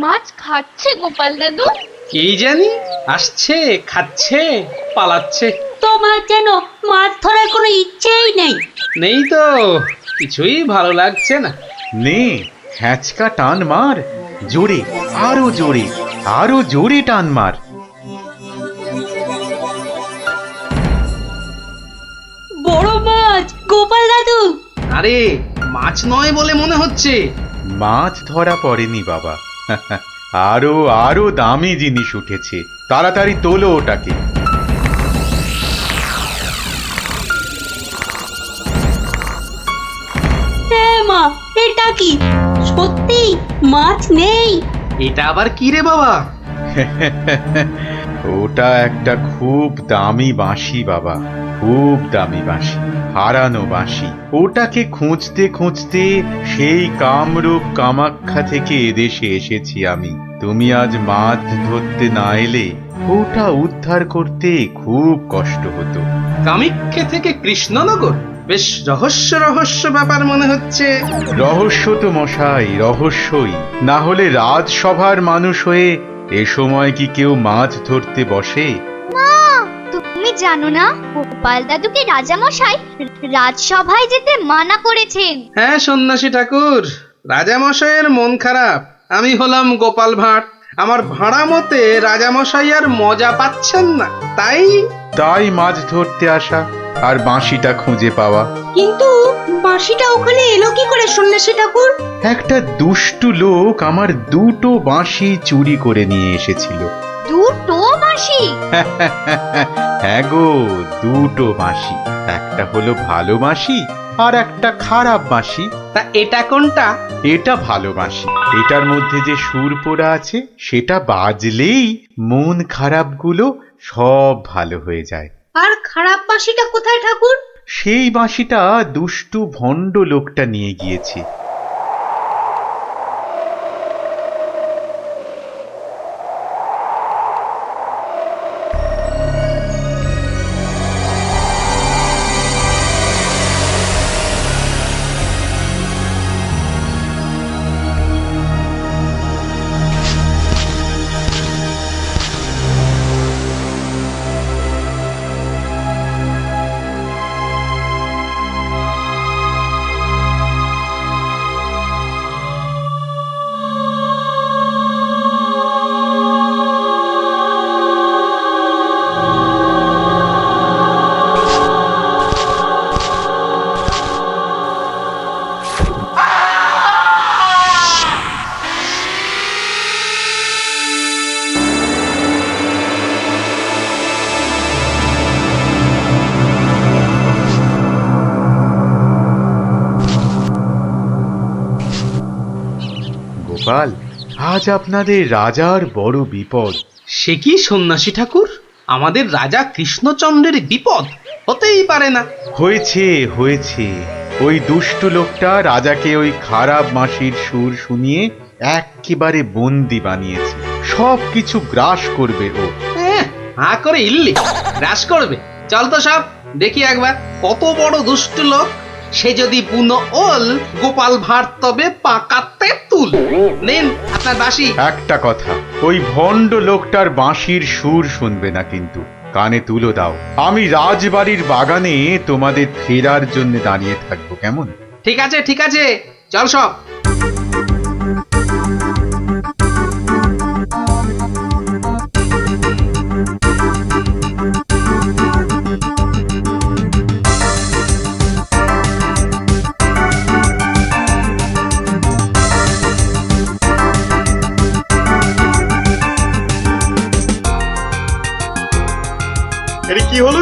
মাছ খাচ্ছে গোপাল দাদু? এই জানি, আসছে, খাচ্ছে, পালাচ্ছে। তোমার যেন মাছ ধরার কোনো ইচ্ছেই নেই। নেই তো, কিছুই ভালো লাগছে না। নে হ্যাঁচকা টান মার, জোরে, আরো জোরে, আরো জোরে টান মার। বড় মাছ গোপাল দাদু। আরে মাছ নয় বলে মনে হচ্ছে। মাছ ধরা পড়েনি বাবা, আরো আরো দামি জিনিস উঠেছে, তাড়াতাড়ি তোলো ওটাকে। হ্যাঁ মা, এটা কি সত্যি মাছ নেই? এটা আবার কি রে বাবা? ওটা একটা খুব দামি বাঁশি বাবা, খুব দামি বাঁশি, হারানো বাঁশি। ওটাকে খুঁজতে খুঁজতে সেই কামরূপ কামাখ্যা থেকে এদেশে এসেছি আমি। তুমি আজ মাছ ধরতে না এলে ওটা উদ্ধার করতে খুব কষ্ট হতো। কামাখ্যা থেকে কৃষ্ণনগর? বেশ রহস্য রহস্য ব্যাপার মনে হচ্ছে। রহস্য তো মশাই, রহস্যই। না হলে রাজসভার মানুষ হয়ে এ সময় কি কেউ মাছ ধরতে বসে? মা, তুমি জানো না গোপাল দাদুকে রাজামশাই রাজসভায় যেতে মানা করেছেন? হ্যাঁ সন্ন্যাসী ঠাকুর, রাজামশাইয়ের মন খারাপ। আমি হলাম গোপাল ভাঁড়, আমার ভাড়া মতে রাজামশাই আর মজা পাচ্ছেন না, তাই মাছ ধরতে আসা আর বাঁশিটা খুঁজে পাওয়া। কিন্তু বাঁশিটা ওখানে এলো কি করে সন্ন্যাসী ঠাকুর? একটা দুষ্টু লোক আমার দুটো বাঁশি চুরি করে নিয়ে এসেছিল। দুটো বাঁশি? হ্যাঁ গো, দুটো বাঁশি। একটা হলো ভালো বাঁশি আর একটা খারাপ বাঁশি। তা এটা কোনটা? এটা ভালো বাঁশি। এটার মধ্যে যে সুর পোড়া আছে সেটা বাজলেই মন খারাপগুলো সব ভালো হয়ে যায়। আর খারাপ বাঁশিটা কোথায় ঠাকুর? সেই বাঁশিটা দুষ্টু ভণ্ড লোকটা নিয়ে গিয়েছে। গোপাল, আজ আপনাদের রাজার বড় বিপদ। সে কি সন্ন্যাসী ঠাকুর, আমাদের রাজা কৃষ্ণচন্দ্রের বিপদ? হতেই পারে না। হয়েছে হয়েছে, ওই দুষ্টু লোকটা রাজাকে ওই খারাপ বাঁশির সুর শুনিয়ে একেবারে বন্দি বানিয়েছে। সব কিছু গ্রাস করবে ও। হা করে ইল্লি গ্রাস করবে? চল তো সব দেখি একবার, কত বড় দুষ্ট লোক। সে যদি বুনো ওল, গোপাল ভাঁড় তবে পাকাতে তুল। নিন আপনার বাঁশি। একটা কথা, ওই ভণ্ড লোকটার বাঁশির সুর শুনবে না কিন্তু, কানে তুলো দাও। আমি রাজবাড়ির বাগানে তোমাদের ফেরার জন্য দাঁড়িয়ে থাকবো, কেমন? ঠিক আছে ঠিক আছে, চল সব।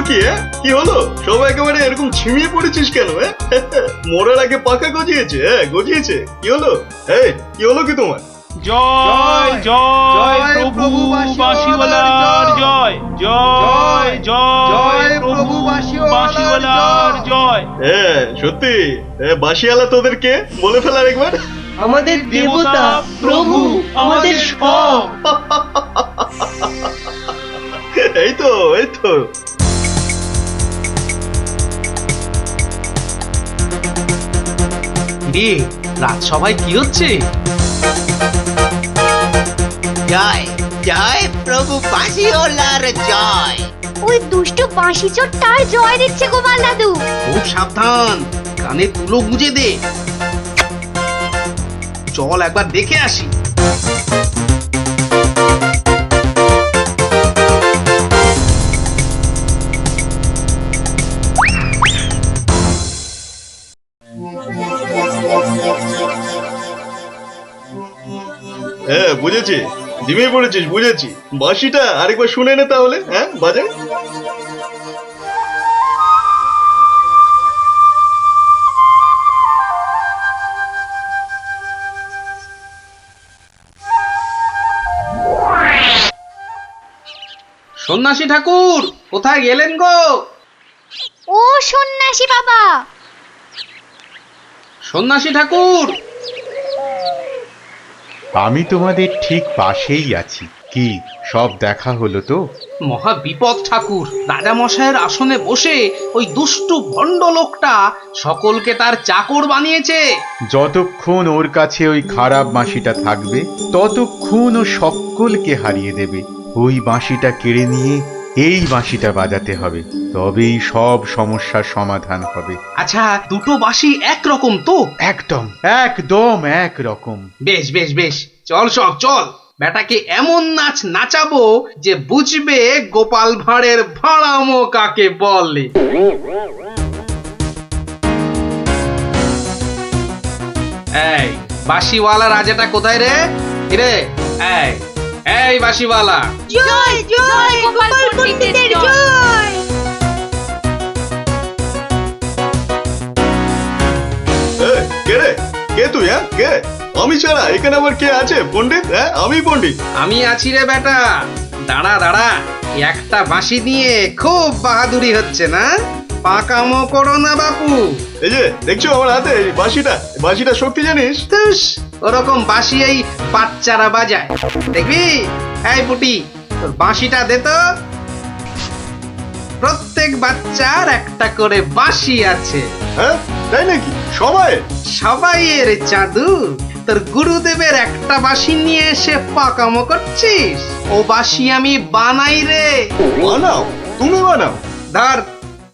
কি কি হলো? সব একেবারে এরকম ছিমিয়ে পড়েছিস কেন? মরার আগে পাকা গজিয়েছে, গজিয়েছে। কি হলো? কি হলো কি তোমার? জয় জয় প্রভু বাঁশিওয়ালার জয়, জয় জয় প্রভু বাঁশিওয়ালার জয়। সত্যি বাঁশিওয়ালা তোদেরকে বলে ফেলার একবার। আমাদের দেবতা প্রভু, আমাদের সব। এই তো এই তো। রাজসভায় কি হচ্ছে? জয় জয় প্রভু বাঁশিওয়ালার জয়। ওই দুষ্ট বাঁশি চোর তার জয় দিচ্ছে গোপাল দাদু। খুব সাবধান, কানে তুলো গুঁজে দে। চল একবার দেখে আসি। বুঝেছি, জিমিয়ে পড়েছিস, বুঝেছি। বাঁশিটা আরেকবার শুনে নে তাহলে। বাজে। সন্ন্যাসী ঠাকুর, কোথায় গেলেন গো? ও সন্ন্যাসী বাবা! সন্ন্যাসী ঠাকুর! আমি তোমাদের ঠিক পাশেই আছি। কি সব দেখা হলো তো? মহা বিপদ ঠাকুর। রাজা মশাইয়ের আসনে বসে ওই দুষ্টু ভণ্ড লোকটা সকলকে তার চাকর বানিয়েছে। যতক্ষণ ওর কাছে ওই খারাপ বাঁশিটা থাকবে ততক্ষণ ও সকলকে হারিয়ে দেবে। ওই বাঁশিটা কেড়ে নিয়ে এই বাঁশিটা বাজাতে হবে, তবেই সব সমস্যার সমাধান হবে। আচ্ছা, দুটো বাঁশি একরকম তো? একদম একদম একরকম। বেশ বেশ বেশ, চল সব চল। বেটাকে এমন নাচ নাচাবো যে বুঝবে গোপাল ভাঁড়ের ভাড়ামো কাকে বলে। এই বাঁশিওয়ালা রাজাটা কোথায় রে? রে এই বাঁশিওয়ালা। জয় জয় গোপাল পণ্ডিতের জয়। কে রে? কে তুই? কে? আমি ছাড়া এখানে আবার কে আছে? পণ্ডিত? আমি পণ্ডিত। আমি আছি রে বেটা। দাঁড়া দাঁড়া, একটা বাঁশি নিয়ে খুব বাহাদুরি হচ্ছে না? পাকামো করো না বাপু। এই যে দেখছো আমার হাতে বাঁশিটা শক্তি জানিস? ওরকম বাঁশি এই বাচ্চারা বাজায়, দেখবি? এই পুটি, তোর বাঁশিটা দে তো। প্রত্যেক বাচ্চার একটা করে বাঁশি আছে। তাই নাকি? সবাইয়ের চাঁদু। তোর গুরুদেবের একটা বাঁশি নিয়ে এসে পাকামো করছিস? ও বাঁশি আমি বানাই রে। বানাও? তুমি বানাও? ধর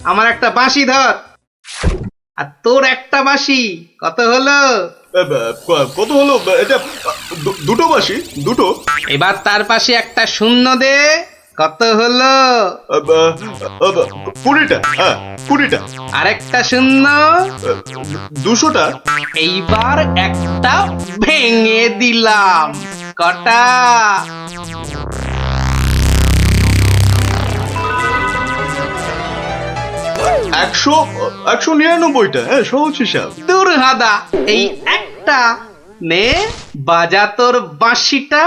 আমার একটা বাঁশি ধর, আর তোর একটা বাঁশি। কত হলো? কত হলো? এটা দুটো বাঁশি, দুটো। এবার তার পাশে একটা শূন্য দে। কত হলো? 20টা। 20টা। আরেকটা শূন্য। 200টা। এইবার একটা ভেঙে দিলাম। কটা? 199টা। সহজ হিসাব। দূর হাদা, এই একটা নে, বাজা তোর বাঁশিটা।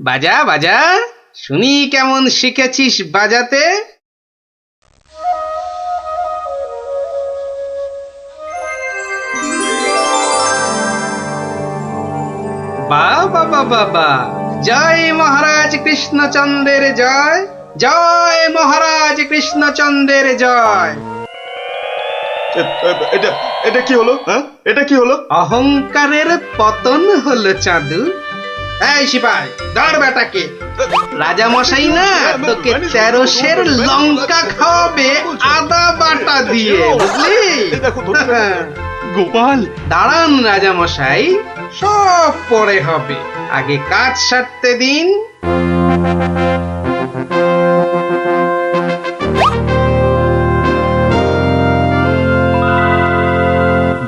বাজা বাজা, শুনি কেমন শিখেছিস বাজাতে। বাবা বাবা বা, জয় মহারাজ কৃষ্ণচন্দ্রের জয়, জয় মহারাজ কৃষ্ণচন্দ্রের জয়। এটা কি হলো? এটা কি হলো? অহংকারের পতন হলো চাঁদু। এই সিপাই, ধর বেটাকে। রাজা মশাই না তোকে 13 সের লঙ্কা খাওয়াবে আদা বাটা দিয়ে, বুঝলি? গোপাল, দাঁড়ান রাজা মশাই, সব পরে হবে, আগে কাজ সারতে দিন।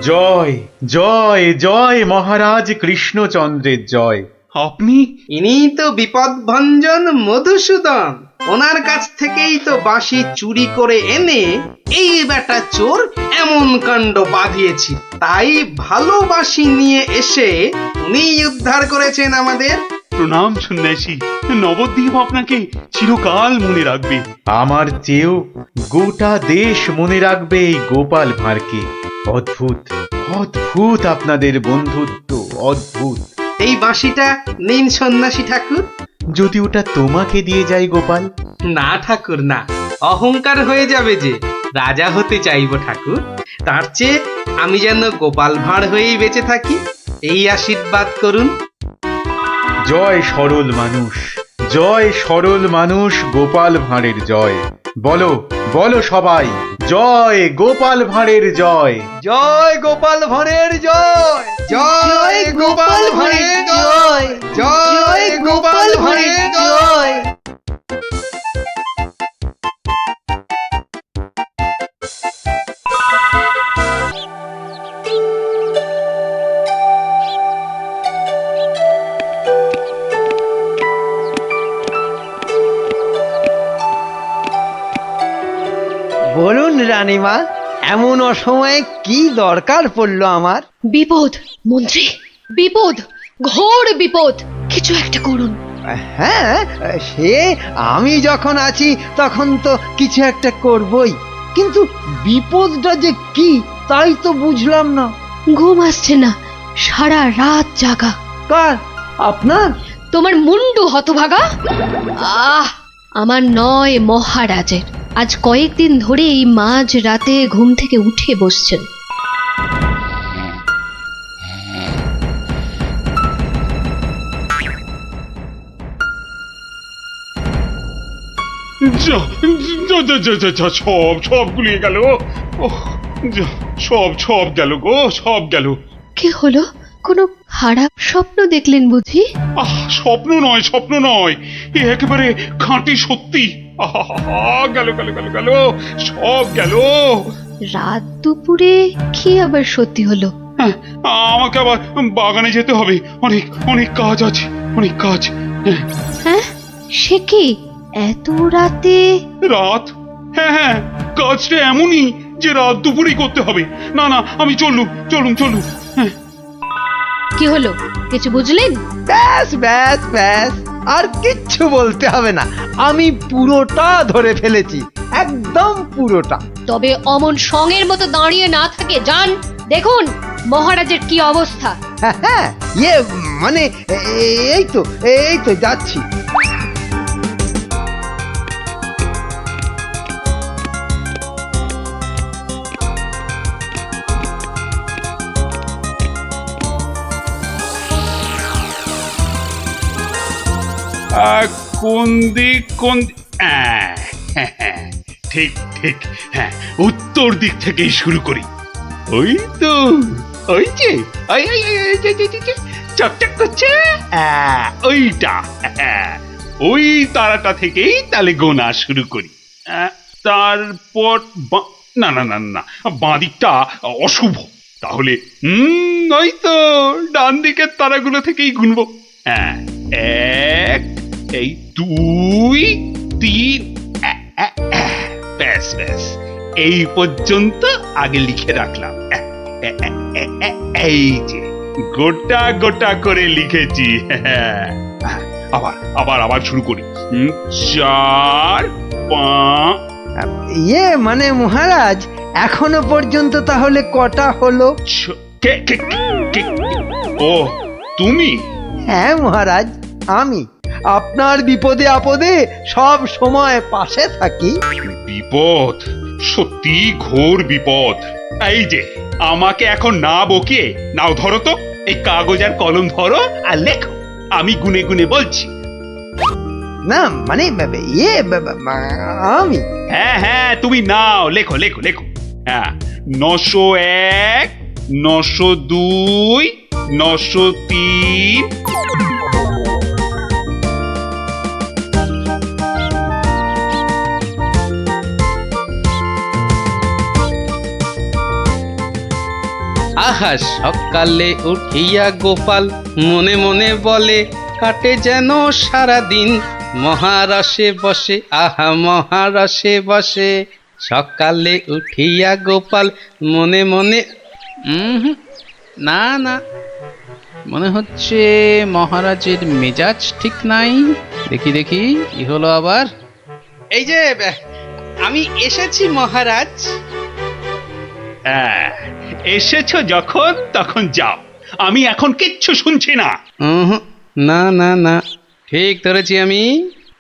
জয় জয় জয় মহারাজ কৃষ্ণচন্দ্রের জয়। আপনি? ইনি তো বিপদ ভঞ্জন মধুসূদন। ওনার কাছ থেকেই তো বাঁশি চুরি করে এনে এই বেটা চোর এমন কাণ্ড বাঁধিয়েছি। তাই ভালো বাঁশি নিয়ে এসে উনি উদ্ধার করেছেন আমাদের। প্রণাম সন্ন্যাসী, নবদ্বীপ আপনাকে চিরকাল মনে রাখবে। আমার চেয়েও গোটা দেশ মনে রাখবে এই গোপাল ভাঁড়কে। অদ্ভুত অদ্ভুত আপনাদের বন্ধুত্ব, অদ্ভুত। এই বাঁশিটা নিন সন্ন্যাসী ঠাকুর। যদি ওটা তোমাকে দিয়ে যাই গোপাল? না ঠাকুর না, অহংকার হয়ে যাবে যে। রাজা হতে চাইবো ঠাকুর, তার চেয়ে আমি যেন গোপাল ভাঁড় হয়েই বেঁচে থাকি, এই আশীর্বাদ করুন। জয় সরল মানুষ, জয় সরল মানুষ, গোপাল ভাঁড়ের জয়। বলো বলো সবাই, জয় গোপাল ভাঁড়ের জয়। জয় গোপাল ভাঁড়ের জয়, জয় গোপাল ভাঁড়ের জয়, জয় গোপাল ভাঁড়ের জয়। বলুন রানীমা, এমন অসময়ে কি দরকার পড়লো আমার? বিপদ মন্ত্রী, বিপদ, ঘোর বিপদ, কিছু একটা করুন। হ্যাঁ, সে আমি যখন আছি তখন তো কিছু একটা করবই, কিন্তু বিপদটা যে কি তাই তো বুঝলাম না। ঘুম আসছে না, সারা রাত জাগা। কার? আপনার? তোমার মুন্ডু হতভাগা। আমার নয়, মহারাজের। আজ কয়েকদিন ধরে এই মাঝ রাতে ঘুম থেকে উঠে বসছেন। যা যা যা যা যা যা, সব সব গুলিয়ে গেল। ওহ, যা, সব গেল গো, সব গেল। কি হলো? কোনো খারাপ স্বপ্ন দেখলেন বুঝি? স্বপ্ন নয়, স্বপ্ন নয়, এ একেবারে খাঁটি সত্যি। গেল গেল গেল গেল, সব গেল। রাত দুপুরে কি আবার সত্যি হলো? আমাকে আবার বাগানে যেতে হবে, অনেক অনেক কাজ আছে, অনেক কাজ। হ্যাঁ, সে কি এত রাতে? রাত? হ্যাঁ হ্যাঁ, কাজটা এমনই যে রাত দুপুরেই করতে হবে। না না, আমি চলুন চলুন চলুন। কি হলো, কিছু বুঝলেন? ব্যাস ব্যাস ব্যাস, আর কিচ্ছু বলতে হবে না, আমি পুরোটা ধরে ফেলেছি, একদম পুরোটা। তবে অমন সঙ্গের মতো দাঁড়িয়ে না থাকে, যান দেখুন মহারাজের কি অবস্থা। হ্যাঁ, ইয়ে মানে এই তো যাচ্ছি। কোন দিক, কোন ঠিক ঠিক, হ্যাঁ, উত্তর দিক থেকেই শুরু করি। ওই তো, ওই যে চকচক করছে, ওইটা, ওই তারাটা থেকেই তাহলে গোনা শুরু করি। তারপর না না না না, বাঁ দিকটা অশুভ, তাহলে ওই তো ডান দিকের তারাগুলো থেকেই গুনবো। হ্যাঁ, এক, এই 2, 3, ব্যাস ব্যাস, এই পর্যন্ত আগে লিখে রাখলাম। এই যে গোটা গোটা করে লিখেছি। আবার আবার আবার শুরু করি। 4, 5। ইয়ে মানে মহারাজ, এখনো পর্যন্ত তাহলে কটা হলো? ও তুমি? হ্যাঁ মহারাজ, আমি আপনার বিপদে আপদে সব সময় পাশে থাকি। বিপদ? সত্যি ঘোর বিপদ। এই যে আমাকে এখন না বকিয়ে নাও, ধরো তো এই কাগজ আর কলম ধরো আর লেখো, আমি গুনে গুনে বলছি। না মানে ইয়ে আমি? হ্যাঁ হ্যাঁ, তুমি নাও, লেখো লেখো লেখো। হ্যাঁ, 901, 902, 903। আহা, সকালে উঠিয়া গোপাল মনে মনে বলে, কাটে যেন সারা দিন মহারসে বসে, আহা মহারসে বসে, সকালে উঠিয়া গোপাল মনে মনে না না, মনে হচ্ছে মহারাজের মেজাজ ঠিক নাই। দেখি দেখি কি হলো আবার। এই যে আমি এসেছি মহারাজ। এসেছো যখন তখন যাও, আমি এখন কিচ্ছু শুনছি না। না না না, ঠিক ধরেছি আমি।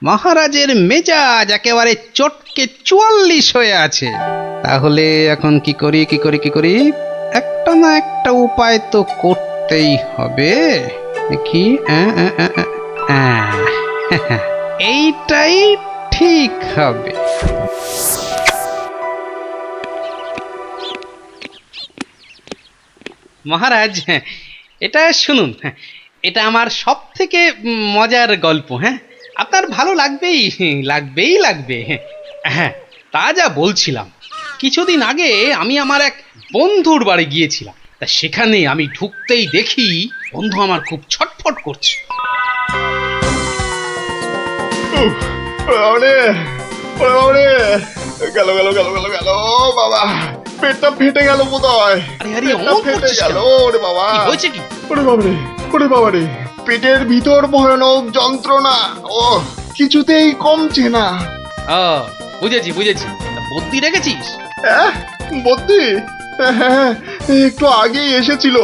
মহারাজের মেজাজ একেবারে চটকে 44 হয়ে আছে। তাহলে এখন কি করি কি করি কি করি, একটা না একটা উপায় তো করতেই হবে। দেখি এইটাই ঠিক হবে। মহারাজ, এটা শুনুন, এটা আমার সব থেকে মজার গল্প। হ্যাঁ, আপনার ভালো লাগবেই লাগবেই লাগবে। হ্যাঁ, তা যা বলছিলাম, কিছুদিন আগে আমি আমার এক বন্ধুর বাড়ি গিয়েছিলাম। তা সেখানে আমি ঢুকতেই দেখি বন্ধু আমার খুব ছটফট করছে। গেল গেল গেল গেল গেল বাবা, পেটটা ফেটে গেল বোধ হয়। ফেটে গেল ওরে বাবা। হয়েছে কি? ওরে বাবারে, ওরে বাবারে, পেটের ভিতর ভয়ানক যন্ত্রণা, ও কিছুতেই কমছে না। বুঝেছি বুঝেছি, বুদ্ধি রেখেছিস? বদ্যি হ্যাঁ, একটু আগেই এসেছিল।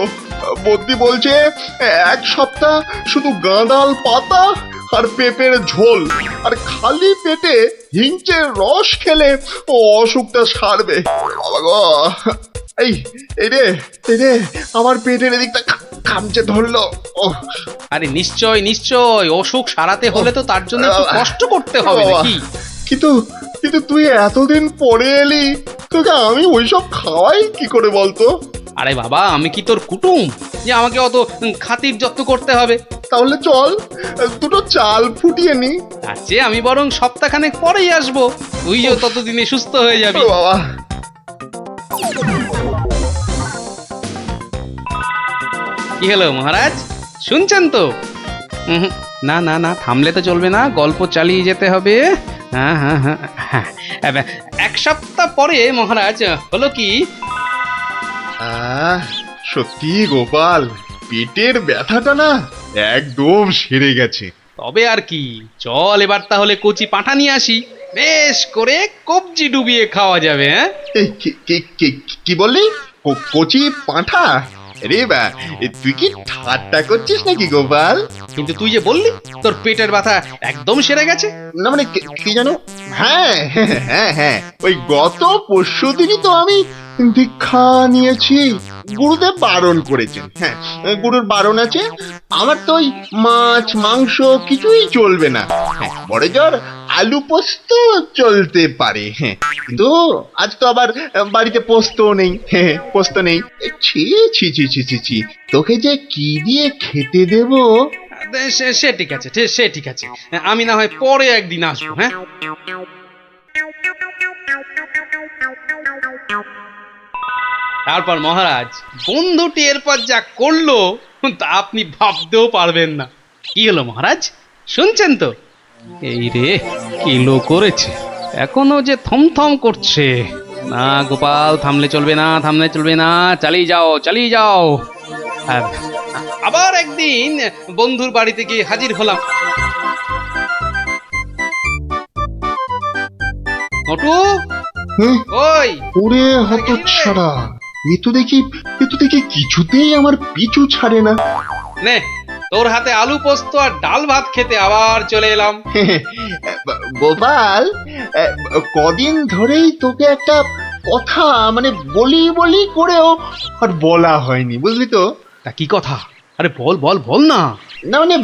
বদ্যি বলছে 1 সপ্তাহ শুধু গাঁদাল পাতা আর পেঁপের ঝোল আর খালি পেটে হিংচের রস খেলে ও অসুখটা সারবে। বাবা গো, এই এই রে এই রে, আমার পেটের এদিকটা খামচে ধরলো। আরে নিশ্চয় নিশ্চয়, অসুখ সারাতে হলে তো তার জন্য একটু কষ্ট করতে হবে নাকি? কিন্তু কিন্তু তুই এতদিন পরে এলি, তোকে আমি ওইসব খাওয়াই কি করে বলতো? আরে বাবা, আমি কি তোর কুটুম যে আমাকে অত খাতির যত্ন করতে হবে? তাহলে চল দুটো চাল ফুটিয়ে নি। তার চেয়ে আমি বরং সপ্তাহখানেক পরেই আসবো, তুইও ততদিনে সুস্থ হয়ে যাবি। বাবা, কি হলো মহারাজ, শুনছেন তো? না না না, থামলে তো চলবে না, গল্প চালিয়ে যেতে হবে। হ্যাঁ হ্যাঁ হ্যাঁ হ্যাঁ, 1 সপ্তাহ পরে মহারাজ হলো কি, সত্যি গোপাল, পেটের ব্যথাটা না একদম সেরে গেছে। তবে আর কি, চল এবার তাহলে কচি পাঁঠা নিয়ে আসি, বেশ করে কবজি ডুবিয়ে খাওয়া যাবে। হ্যাঁ, কি বললি? কচি পাঁঠা? রে বা, তুই কি ঠাট্টা করছিস নাকি গোপাল? কিন্তু তুই যে বললি তোর পেটের ব্যথা একদম সেরে গেছে। না মানে কি জানো, হ্যাঁ হ্যাঁ হ্যাঁ, ওই গত পরশুদিনই তো আমি দীক্ষা নিয়েছি। গুরুদেব বারণ করেছেন। হ্যাঁ, গুরুর বারণ আছে। আমার তো ওই মাছ মাংস কিছুই চলবে না। হ্যাঁ, বড় জোর আলু পোস্ত চলতে পারে। হ্যাঁ, কিন্তু আজ তো আবার বাড়িতে পোস্ত নেই। হ্যাঁ, পোস্ত নেই। ছি ছি ছি ছি ছি ছি, তোকে যে কি দিয়ে খেতে দেব? সে ঠিক আছে, সে ঠিক আছে, আমি না হয় পরে একদিন আসবো। হ্যাঁ, তারপর মহারাজ, বন্ধুটি এরপর যা করলো তা আপনি ভাবতেও পারবেন না। কি হলো মহারাজ, শুনছেন তো? এই রে, কিলো করেছে, এখনো যে থমথম করছে। না গোপাল, থামলে চলবে না, থামলে চলবে না, চালিয়ে যাও চালিয়ে যাও। আবার একদিন বন্ধুর বাড়িতে গিয়ে হাজির হলাম। মোটু, ওই ওরে হতচ্ছাড়া, এ তো দেখি কিছুতেই আমার পিছু ছাড়ে না। নে, তোর হাতে আলু পোস্ত আর ডাল ভাত খেতে আবার চলে এলাম। গোপাল, কদিন ধরেই তোকে একটা কথা মানে বলি বলি করেও আর বলা হয়নি, বুঝলি তো? তা কি কথা? আরে বল বল বল না। না মানে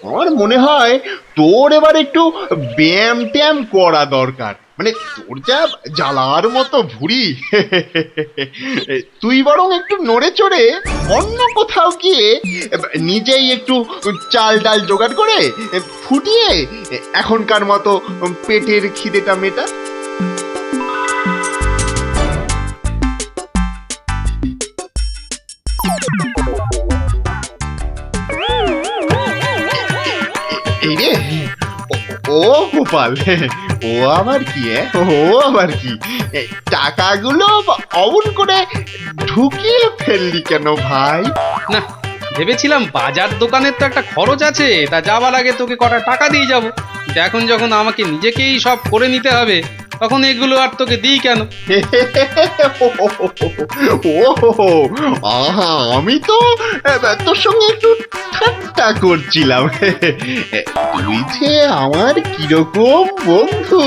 আমার মনে হয় তোর এবার একটু ব্যায়াম ট্যায়াম করা দরকার। মানে তোর যা জ্বালার মতো ভুঁড়ি, তুই বরং একটু নড়ে চড়ে অন্য কোথাও গিয়ে নিজেই একটু চাল ডাল জোগাড় করে ফুটিয়ে এখনকার মতো পেটের খিদেটা মেটা। এই রে, ও গোপাল, ও আবার কি? ও আবার কি? টাকাগুলো অমন করে ঢুকিয়ে ফেললি কেন ভাই? না, ভেবেছিলাম বাজার দোকানের তো একটা খরচ আছে, তা যাওয়ার আগে তোকে কটা টাকা দিয়ে যাব। এখন যখন আমাকে নিজেকেই সব করে নিতে হবে, তখন এগুলো আর তোকে দিই কেন? ও আহা, আমি তো তোর সঙ্গে একটু ঠাট্টা করছিলাম। তুই যে আমার কিরকম বন্ধু,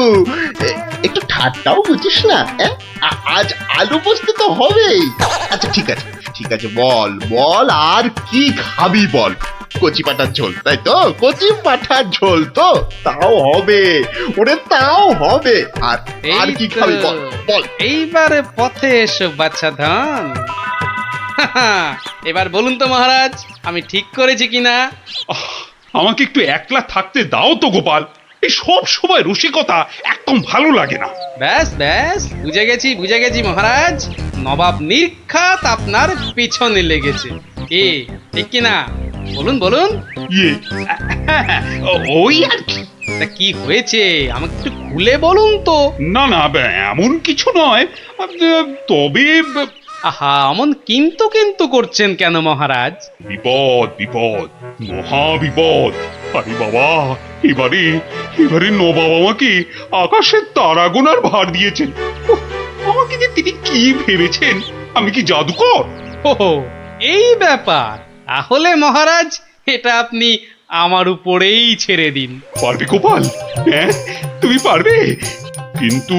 একটু ঠাট্টাও বুঝিস না? আজ আলু পোস্ত তো হবেই। আচ্ছা ঠিক আছে, ঠিক আছে, বল বল আর কি খাবি বল। কচি পাঠার ঝোল, তাই তো? কচি পাঠার ঝোল তো তাও হবে, ওরে তাও হবে। আর আর কি খাবি বল বল। এইবারে পথে এসো বাচ্চা ধন। এবার বলুন তো মহারাজ, আমি ঠিক করেছি কিনা? আমাকে একটু একলা থাকতে দাও তো গোপাল। এই সব সময় রসিকতা একদম ভালো লাগে না। ব্যাস ব্যাস, বুঝে গেছি মহারাজ, নবাব নির্ঘাত আপনার পিছনে লেগেছে। কি ঠিক কিনা? বলুন বলুন। ইয়ে, ওই আর কি। তা কি হয়েছে আমাকে একটু খুলে বলুন তো। না না, এমন কিছু নয়, তবে আহা, অমন কিন্তু কিন্তু করছেন কেন মহারাজ? বিপদ বিপদ, মহা বিপদ। আরে বাবা, এবারে এবারে নবাব আমাকে আকাশের তারা গোনার ভার দিয়েছেন। উফ, আমাকে যে তিনি কি ভেবেছেন, আমি কি জাদুকর? ও এই ব্যাপার, তাহলে মহারাজ এটা আপনি আমার উপরেই ছেড়ে দিন। পারবে গোপাল? হ্যাঁ, তুমি পারবে? কিন্তু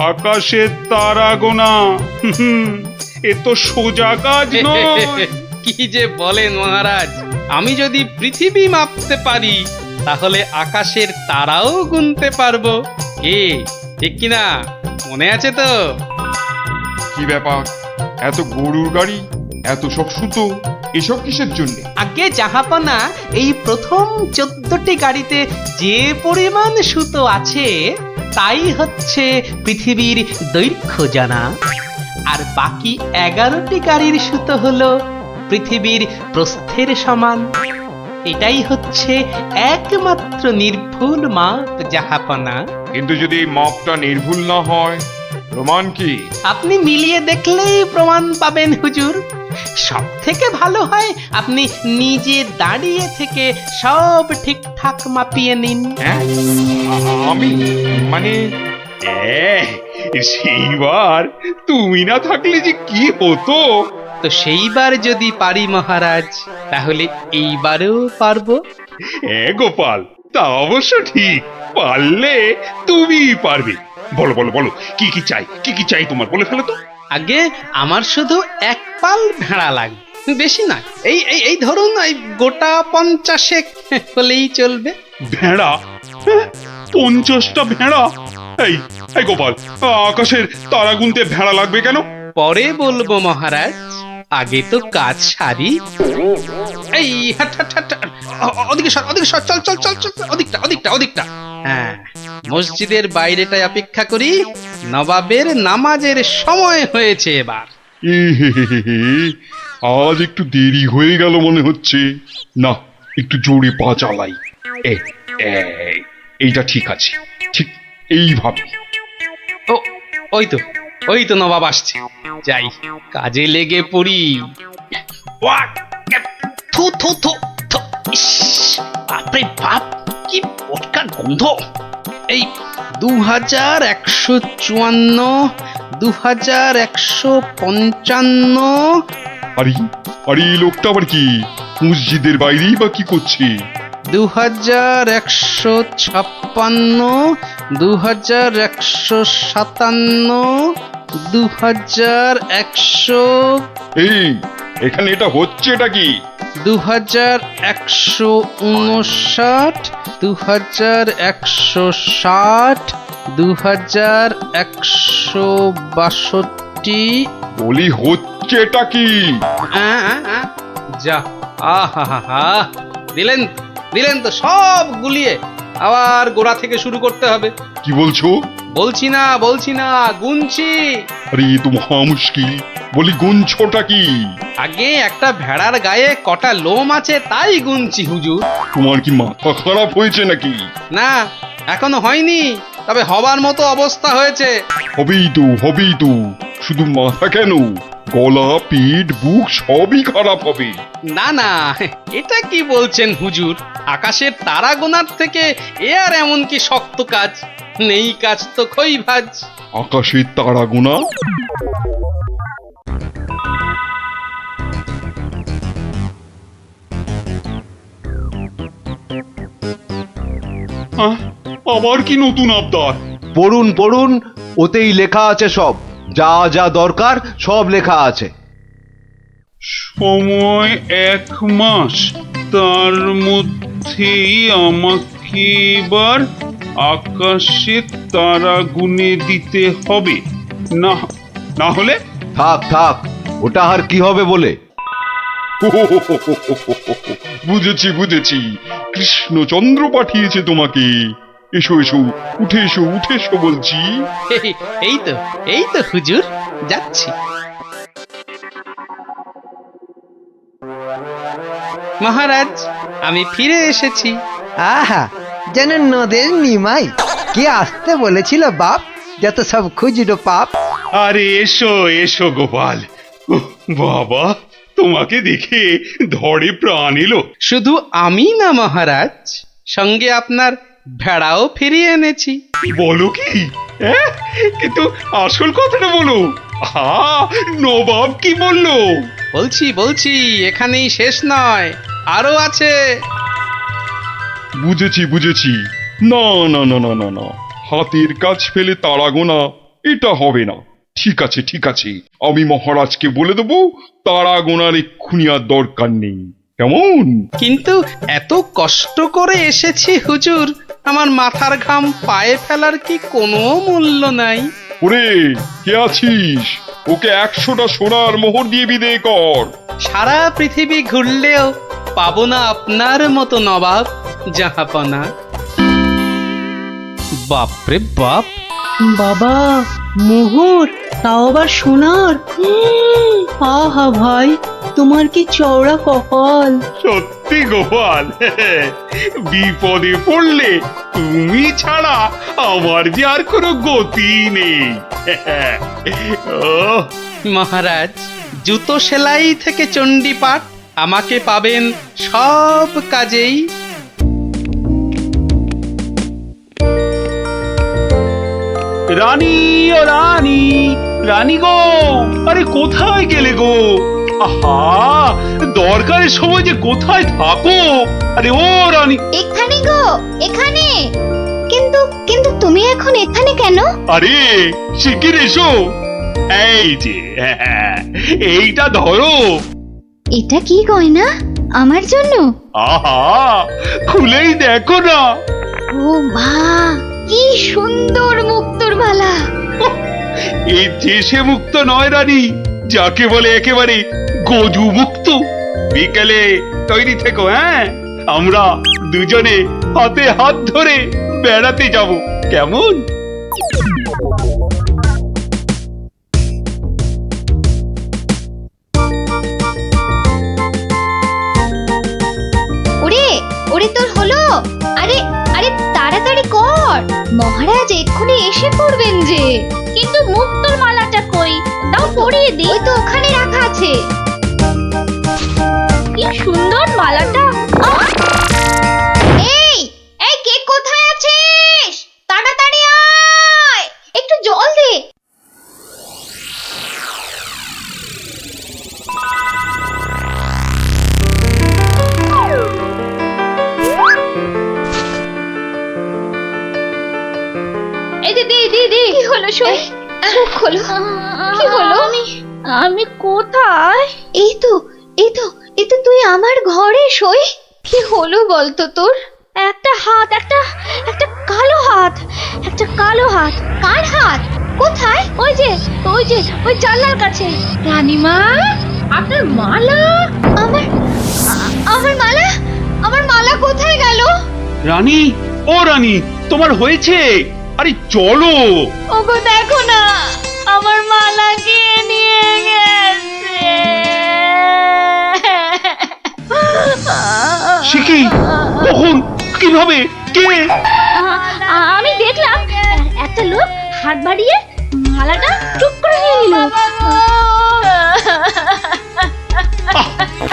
আকাশের তারা গোনা এ তো সোজা কাজ নয়। কি যে বলেন মহারাজ, আমি যদি পৃথিবী মাপতে পারি, তাহলে আকাশের তারাও গুনতে পারবো। কি ঠিক কিনা? মনে আছে তো? কি ব্যাপার, এত গরুর গাড়ি, এত সব সুতো, এসব কিসের জন্য? আগে জাহাপনা, এই প্রথম 14টি গাড়িতে যে পরিমাণ সুতো আছে তাই হচ্ছে পৃথিবীর দৈর্ঘ্য জানা, আর বাকি 11টি গাড়ির সুতো হলো পৃথিবীর প্রস্থের সমান। এটাই হচ্ছে একমাত্র নির্ভুল মাপ জাহাপনা। কিন্তু যদি এই মাপটা নির্ভুল না হয়, প্রমাণ কি? আপনি মিলিয়ে দেখলেই প্রমাণ পাবেন হুজুর। সব থেকে ভালো হয় আপনি নিজে দাঁড়িয়ে থেকে সব ঠিকঠাক মাপিয়ে নিন। আমি মানে সেইবার তুমি না থাকলে যে কি হতো। তো সেইবার যদি পারি মহারাজ, তাহলে এইবারেও পারবো। হ্যাঁ গোপাল, তা অবশ্য ঠিক, পারলে তুমি পারবে। বলো বলো বলো, কি কি চাই, কি কি চাই তোমার, বলে ফেলো তো। আগে আমার শুধু এক পাল ভেড়া লাগবে, বেশি না। এই এই এই ধরুন, এই গোটা 50 হলেই চলবে। ভেড়া? 50টা ভেড়া? এই এই গোপাল, আকাশের তারা গুনতে ভেড়া লাগবে কেন? পরে বলবো মহারাজ, আগে তো কাজ সারি। এই হাট হাট হাট, ওদিকে সর, ওদিকে সর, চল চল চল চল, ওদিকটা ওদিকটা ওদিকটা। হ্যাঁ, মসজিদের বাইরেটায় অপেক্ষা করি, নবাবের নামাজের সময় হয়েছে এবার। আজ একটু দেরি হয়ে গেল মনে হচ্ছে। না, একটু জোরে পা চালাই। এইটা ঠিক আছে, ঠিক এইভাবে। ও ওই তো নবাব আসছে, যাই কাজে লেগে পড়ি। থু থু থু থু, ইস, বাপরে বাপ, কি পটকা গন্ধ। এই 2154, 2155। আরে আরে, এই লোকটা আবার কি মসজিদের বাইরেই বা কি করছে? 2156, 2157, 2100। এই এখানে এটা হচ্ছে, এটা কি? 2159, 2160, 2162। বলি হচ্ছে এটা কি? যা, আহা, দিলেন দিলেন তো সব গুলিয়ে, আবার গোড়া থেকে শুরু করতে হবে। কি বলছো? বলছি না, গুনছি। আরে, তো মহা মুশকিল। বলি গুনছোটা কি? আগে একটা ভেড়ার গায়ে কটা লোম আছে তাই গুনছি হুজুর। তোমার কি মাথা খারাপ হয়েছে নাকি? না, এখনো হয়নি, তবে হবার মতো অবস্থা হয়েছে। হবেই তো, শুধু মাথা কেন, গলা, পিঠ, বুক সবই খারাপ হবে। না না, এটা কি বলছেন হুজুর? আকাশের তারা গোনার থেকে এ আর এমন কি শক্ত কাজ? নেই কাজ তো খই ভাজ। আকাশের তারা গোনা? আবার কি নতুন আবদার? পড়ুন পড়ুন, ওতেই লেখা আছে সব, যা যা দরকার সব লেখা আছে। সময় 1 মাস, তার মধ্যেই আমাকে এবার আকাশে তারা গুনে দিতে হবে, না হলে? থাক থাক, ওটা আর কি হবে বলে। বুঝেছি, কৃষ্ণচন্দ্র পাঠিয়েছে তোমাকে। এসো উঠে এসো বলছি। এই তো হুজুর, যাচ্ছি। মহারাজ, আমি ফিরে এসেছি। আহা, যেন নদের নিমাই। কে আসতে বলেছিল বাপ, যত সব খুচরো পাপ। আরে এসো গোপাল। বাবা, তোমাকে দেখে ধরে প্রাণ এলো। শুধু আমি না মহারাজ, সঙ্গে আপনার ভেড়াও ফিরিয়ে এনেছি। বলো কি? কিন্তু আসল কথাটা বলো। নবাব কি বললো? বলছি, এখানেই শেষ নয়, আরো আছে। বুঝেছি। না, হাতের কাজ ফেলে তারা গোনা এটা হবে না। ঠিক আছে, আমি মহারাজকে বলে দেবো তারা গোনার এক্ষুনি আর দরকার নেই, কেমন? কিন্তু এত কষ্ট করে এসেছি হুজুর, আমার মাথার ঘাম পায়ে ফেলার কি কোনো মূল্য নাই? ওরে, কে আছিস? ওকে 100টা সোনার মোহর দিয়ে বিদায় কর। সারা পৃথিবী ঘুরলেও পাবো না আপনার মতো নবাব জাহাপনা। বাপরে বাপ! বাবা, মোহর, তাও আবার সোনার। আহা ভাই, তোমার কি চওড়া কপাল। সত্যি গোপাল, বিপদে পড়লে তুমি ছাড়া আমার যে আর কোনো গতি নেই। মহারাজ, জুতো সেলাই থেকে চণ্ডীপাঠ, আমাকে পাবেন সব কাজেই। রানী ও রানী গো, আরে কোথায় গেলে গো? আহা, দরকারের সময় যে কোথায় থাকো? আরে ও রানী! এখানে গো, এখানে। কিন্তু তুমি এখন এখানে কেন? আরে শিগগির এসো। এই যে, এইটা ধরো। এটা কি গয়না আমার জন্য? আহা, খুলেই দেখো না। ও মা, কি সুন্দর মুক্তোর মালা। এই দেশে মুক্ত নয় রানী, যাকে বলে একেবারে গজু মুক্ত। বিকেলে তৈরি থেকো, আমরা দুজনে হাতে হাত ধরে বেড়াতে যাব, কেমন? ওরে তোর হলো? আরে তাড়াতাড়ি কর, মহারাজ এক্ষুনি এসে পড়বেন যে। কিন্তু মুক্তোর মালাটা কই? দাও পরিয়ে দিই। ওই তো ওখানে রাখা আছে। কি সুন্দর মালাটা। এই কে কোথায় আছিস? তাড়াতাড়ি আয়, একটু জল দে। দিদি, কি হলো? চোখ খোলো। কি হলো? আমি কোথায়? এই তো তুই আমার ঘরে সই। কি হলো বলতো তোর? একটা কালো হাত। কার হাত? কোথায়? ওই যে ওই জানলার কাছে। রানীমা, আপনার মালা। আমার মালা কোথায় গেল? রানী, ও রানী, তোমার হয়েছে? আরে চলো। ওগো দেখো না, আমার মালা কে নিয়ে গেছে। কি কখন কিভাবে কে আমি দেখলাম একটা লোক হাত বাড়িয়ে মালাটা চুপ করে নিয়ে নিল।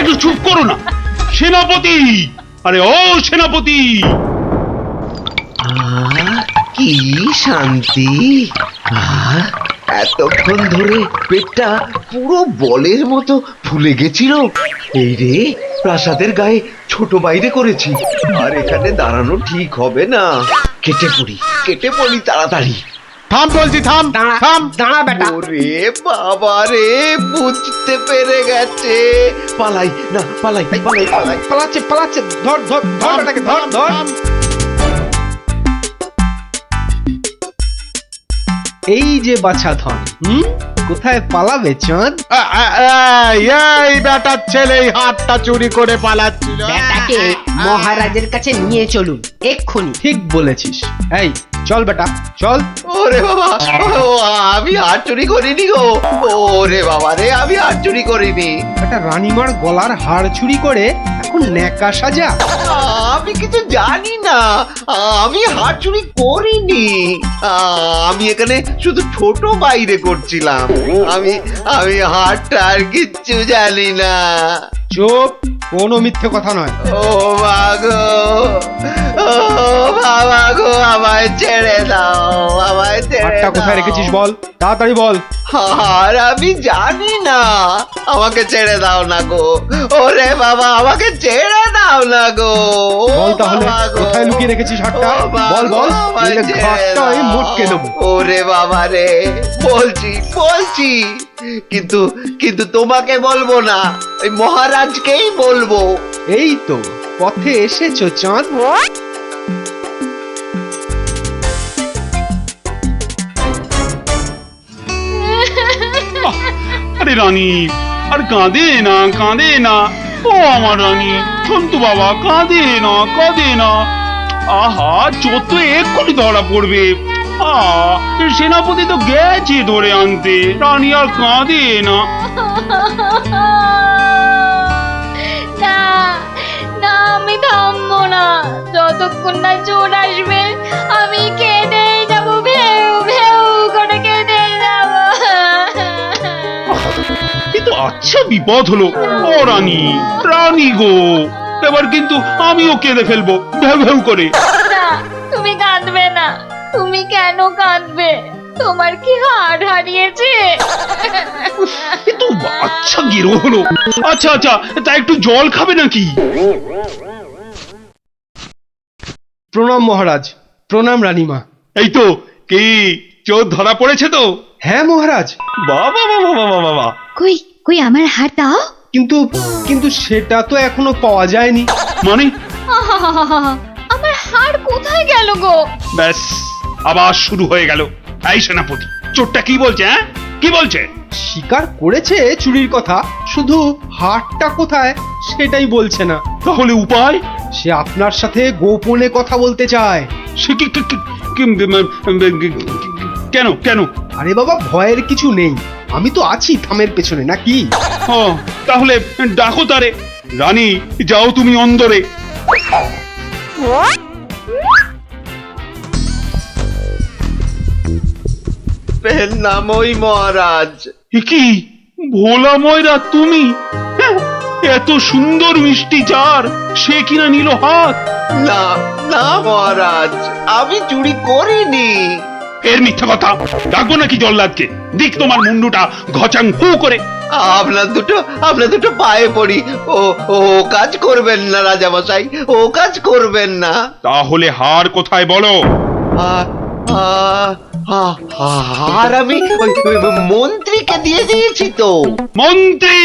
একটু চুপ করো না সেনাপতি। আরে ও সেনাপতি, কি শান্তি! এতক্ষণ ধরে পেটটা পুরো বলের মতো ফুলে গেছিল। এই রে, প্রাসাদের গায়ে ছোট বাইরে করেছি, আর এখানে দাঁড়ানো ঠিক হবে না। কেটে পড়ি তাড়াতাড়ি। থাম বলছি, থাম থাম। দাঁড়া বেটা। ওরে বাবা রে, বুঝতে পেরে গেছে। পালাই না, পালাই। পালাচ্ছে। ধর বেটাকে, ধর। এই যে বাছা ধন, কোথায় পালাবে চাঁদ? এই বেটার ছেলে এই হাতটা চুরি করে পালাচ্ছিল। বেটাকে মহারাজের কাছে নিয়ে চলুন এক্ষুনি। ঠিক বলেছিস। এই চল বেটা, চল। ওরে বাবা, আমি হাত চুরি করিনি গো। ওরে বাবা রে, আমি হাত চুরি করিনি। একটা রানীমার গলার হাড় চুরি করে এখন ন্যাকা সাজা। আমি কিছু জানি না, আমি হাত চুরি করিনি। আমি এখানে শুধু ছোট বাইরে করছিলাম। আমি হাতটা আর কিচ্ছু জানি না। চুপ, কোনো মিথ্যে কথা নয়। ও মাগো, ও বাবা গো, আমায় ছেড়ে দাও, আমায় ছেড়ে দাও। হাতটা কোথায় রেখেছিস বল, তাড়াতাড়ি বল। আর আমি জানি না, আমাকে ছেড়ে দাও না গো। ওরে বাবা, আমাকে ছেড়ে দাও না গো। বল তাহলে কোথায় লুকিয়ে রেখেছিস হাতটা, বল। নইলে ঘাটটা আমি মুটকে দেবো। ওরে বাবা রে, বলছি কিন্তু তোমাকে বলবো না, ওই মহারাজকেই বলবো। এই তো পথে এসেছো চাঁদ। আরে রানী, আর কাঁদে না ও আমার রানী। সন্তু বাবা, কাঁদে না। আহা, চোর তো এক্ষুনি ধরা পড়বে। সেনাপতি তো গেছে ধরে আনতে, রানী আর কাঁদে না। না, আমি থামবো না যতক্ষণ না চোর আসবে। আমি কেঁদে যাবো, ভেউ করে কেঁদে যাবো। কিন্তু আচ্ছা বিপদ হলো। ও রানী গো, এবার কিন্তু আমিও কেঁদে ফেলবো ভেউ করে। না, তুমি কাঁদবে না। তুমি কেন কাঁদবে? তোমার কি হাড় হারিয়েছে? কিন্তু আচ্ছা গিরো হলো। আচ্ছা তা একটু জল খাবে নাকি? প্রণাম মহারাজ। প্রণাম রানীমা। এই তো, কি চোর ধরা পড়েছে তো? হ্যাঁ মহারাজ। বাবা। কই আমার হাড় দাও। কিন্তু সেটা তো এখনো পাওয়া যায়নি। মানে? আমার হাড় কোথায় গেল গো? ব্যাস, আবার শুরু হয়ে গেল। এই সেনাপতি, চোরটা কি বলছে? কি বলছে? স্বীকার করেছে চুরির কথা, শুধু হাড়টা কোথায় সেটাই বলছে না। তাহলে উপায়? সে আপনার সাথে গোপনে কথা বলতে চায়। সে কি কেন? আরে বাবা, ভয়ের কিছু নেই, আমি তো আছি থামের পেছনে, নাকি? তাহলে ডাকো তারে। রানী, যাও তুমি অন্দরে। নামই মহারাজ। কি ভোলা ময়রা তুমি? এত সুন্দর মিষ্টি চার, সে কিনা নিল হাত। না মহারাজ, আমি চুরি করিনি। এর মিথ্যা কথা। ডাকবো নাকি জল্লাদকে? দিক তোমার মুন্ডুটা ঘচাং ফু করে। আপনার দুটো পায়ে পড়ি। ও কাজ করবেন না রাজামশাই, ও কাজ করবেন না। তাহলে হার কোথায় বলো? আর আমি মন্ত্রীকে দিয়ে দিয়েছি তো। মন্ত্রী!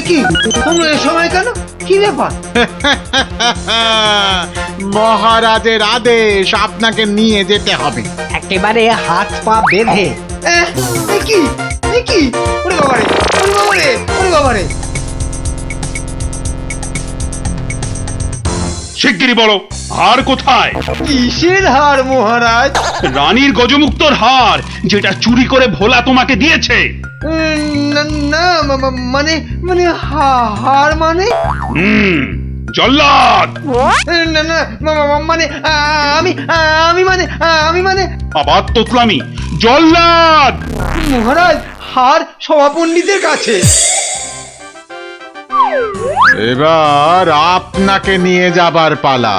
কি তোমরা এ সময় কেন? কি ব্যাপার? মহারাজের আদেশ, আপনাকে নিয়ে যেতে হবে। একেবারে হাত পা বেঁধে। কি? ওরে বাবারে। শিগগিরই বলো, হার কোথায়? কিসের হার মহারাজ? রানীর গজমুক্তর হার, যেটা চুরি করে ভোলা তোমাকে দিয়েছে। না না, মানে মানে হার মানে? জল্লাদ! না না, মানে আমি আমি মানে আবার তোতলামি! জল্লাদ! মহারাজ, হার সভাপণ্ডিতের কাছে। এবার আপনাকে নিয়ে যাবার পালা।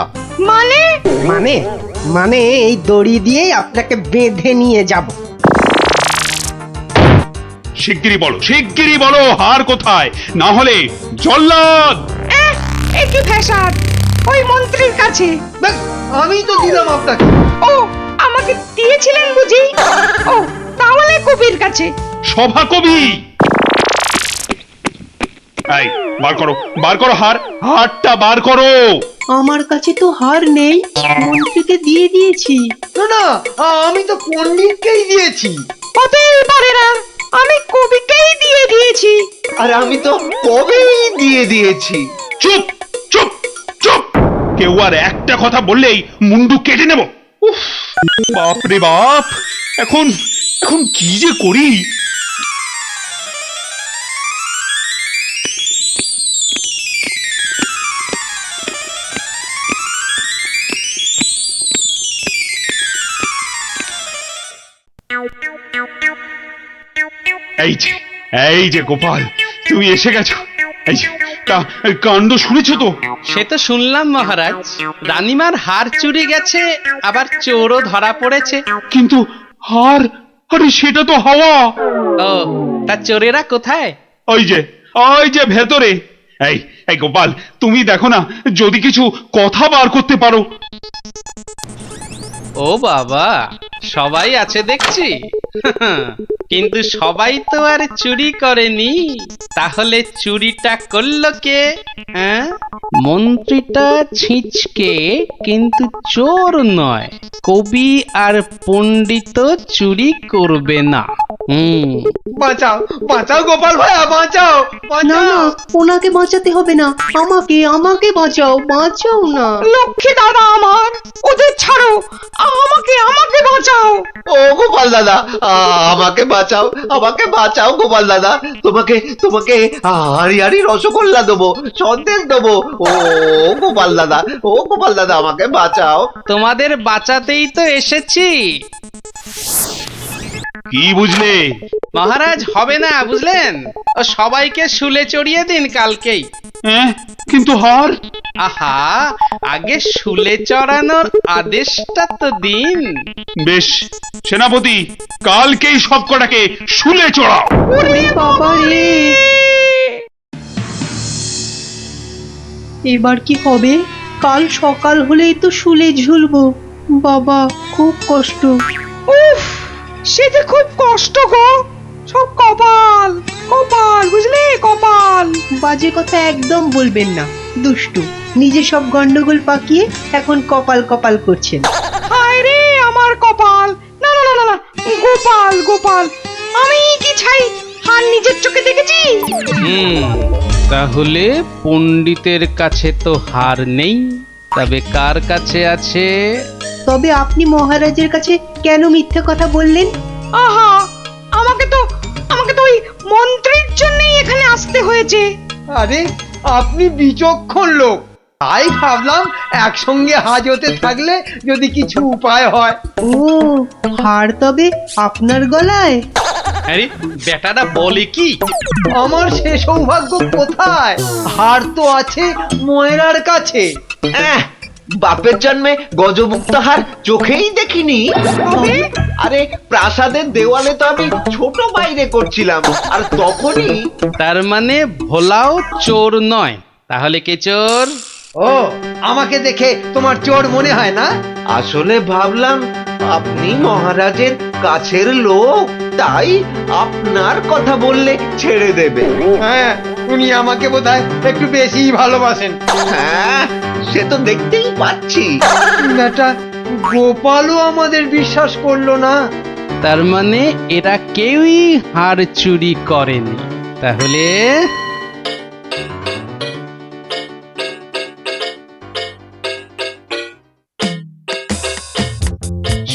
মানে মানে মানে এই দড়ি দিয়ে আপনাকে বেঁধে নিয়ে যাব। শিগগিরই বলো হার কোথায়, না হলে জল্লাদ! একই ফ্যাশন, ওই মন্ত্রীর কাছে। আমি তো দিলাম আপনাকে। ও, আমাকে দিয়েছিলেন বুঝি? ও, তাহলে কবির কাছে। সভা কবি! এই, বার করো হারটা বার করো। আমার কাছে তো হার নেই, মন্ত্রীকে দিয়ে দিয়েছি। না না, আমি তো পণ্ডিতকেই দিয়েছি। হতেই পারে না, আমি কবিকেই দিয়ে দিয়েছি। আর আমি তো কবেই দিয়ে দিয়েছি। চুপ চুপ চুপ! কেউ আর একটা কথা বললেই মুন্ডু কেটে নেব। উফ, বাপ রে বাপ! এখন কি যে করি! এই যে গোপাল, তুমি এসে গেছো। এই যে, তা কাণ্ড শুনেছো তো? সে তো শুনলাম মহারাজ, রানীমার হার চুরি গেছে, আবার চোরও ধরা পড়েছে। কিন্তু হার, আরে সেটা তো হাওয়া। ও, তা চোরেরা কোথায়? ওই যে ভেতরে। এই গোপাল, তুমি দেখো না, যদি কিছু কথা বার করতে পারো। ও বাবা, সবাই আছে দেখছি। কিন্তু সবাই তো আর চুরি করেনি, তাহলে চুরিটা করলো কে? হ্যাঁ, মন্ত্রীটা ছিঁচকে, কিন্তু চোর নয়। কবি আর পণ্ডিত চুরি করবে না। বাঁচাও বাঁচাও গোপাল ভাইয়া, বাঁচাও না না, ওনাকে বাঁচাতে হবে না, আমাকে বাঁচাও না। লক্ষ্মী দাদা আমার, ওদের ছাড়ো, আমাকে বাঁচাও। ও গোপাল দাদা, আমাকে বাঁচাও গোপাল দাদা। তোমাকে হারি রসগোল্লা দেবো, সন্দেশ দেবো। ও গোপাল দাদা, আমাকে বাঁচাও। তোমাদের বাঁচাতেই তো এসেছি। কি বুঝলে? মহারাজ, হবে না বুঝলেন, ও সবাইকে শুলে চড়িয়ে দিন কালকেই। কিন্তু হার? আহা, আগে শুলে চড়ানোর আদেশটা তো দিন। বেশ, সেনাপতি, কালকেই সব কটাকে শুলে চড়াও। ওরে বাবা রে! এবার কি হবে? কাল সকাল হলেই তো শুলে ঝুলবো। বাবা, খুব কষ্ট। উফ, সে যে খুব কষ্ট গো। সব কপাল কপাল, বুঝলি, কপাল। বাজে কথা একদম বলবেন না, দুষ্টু। নিজে সব গন্ডগোল পাকিয়ে এখন কপাল করছেন। হায় রে আমার কপাল! না না না না, গোপাল, আমি কি ছাই হার নিজের চোখে দেখেছি? তাহলে পণ্ডিতের কাছে তো হার নেই, তবে কার কাছে আছে? তবে আপনি মহারাজের কাছে কেন মিথ্যে কথা বললেন? আহা, আমাকে তো ওই মন্ত্রীর জন্যই এখানে আসতে হয়েছে। আরে, আপনি বিচক্ষণ লোক, তাই ভাবলাম একসঙ্গে হাজতে থাকলে যদি কিছু উপায় হয়। ও, হার তবে আপনার গলায়? আরে বেটাটা বলে কি? আমার সে সৌভাগ্য কোথায়? হার তো আছে ময়রার কাছে। বাপের জন্মে গজমুক্ত হার চোখেই দেখিনি। আরে, প্রাসাদের দেওয়ালে তো আমি ছোট বাইরে করছিলাম, আর তখনই। তার মানে ভোলাও চোর নয়, তাহলে কে চোর? ও, আমাকে দেখে তোমার চোর মনে হয় না? আসলে ভাবলাম আপনি মহারাজের কাছের লোক, তাই আপনার কথা বললে ছেড়ে দেবে। হ্যাঁ, উনি আমাকে বোধহয় একটু বেশি ভালোবাসেন। হ্যাঁ, সে তো দেখতেই পাচ্ছি। বেটা গোপালও আমাদের বিশ্বাস করলো না। তার মানে এরা কেউই হার চুরি করেনি। তাহলে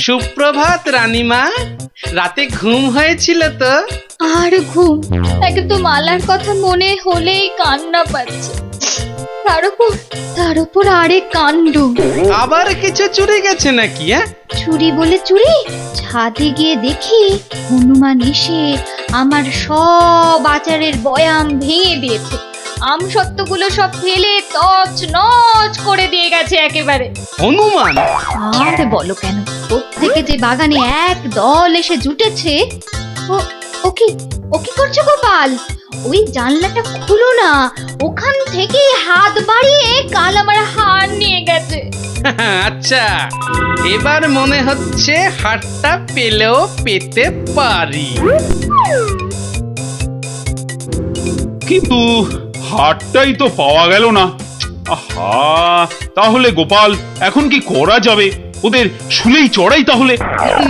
সুপ্রভাত রানীমা, রাতে ঘুম হয়েছিল তো? আর ঘুম, একদম মালার কথা মনে হলেই কান্না পাচ্ছে। তার উপর আরেক কাণ্ড। আবার কিছু চুরি গেছে নাকি? চুরি বলে চুরি, ছাদে গিয়ে দেখি হনুমান এসে আমার সব আচারের বয়াম ভেঙে দিয়েছে। আমসত্ত্বগুলো সব ফেলে তছ নছ করে দিয়ে গেছে একেবারে। হনুমান? আর বলো কেন, প্রত্যেকে যে বাগানে এক দল এসে জুটেছে। ও কি করছো গোপাল? ওই জানলাটা খুলো না, ওখান থেকে হাত বাড়িয়ে কাল আমার হার নিয়ে গেছে। আচ্ছা, এবার মনে হচ্ছে হারটা পেলেও পেতে পারি। কিন্তু হাটটাই তো পাওয়া গেল না। আহা, তাহলে গোপাল এখন কি করা যাবে? ওদের শুলেই চড়াই তাহলে।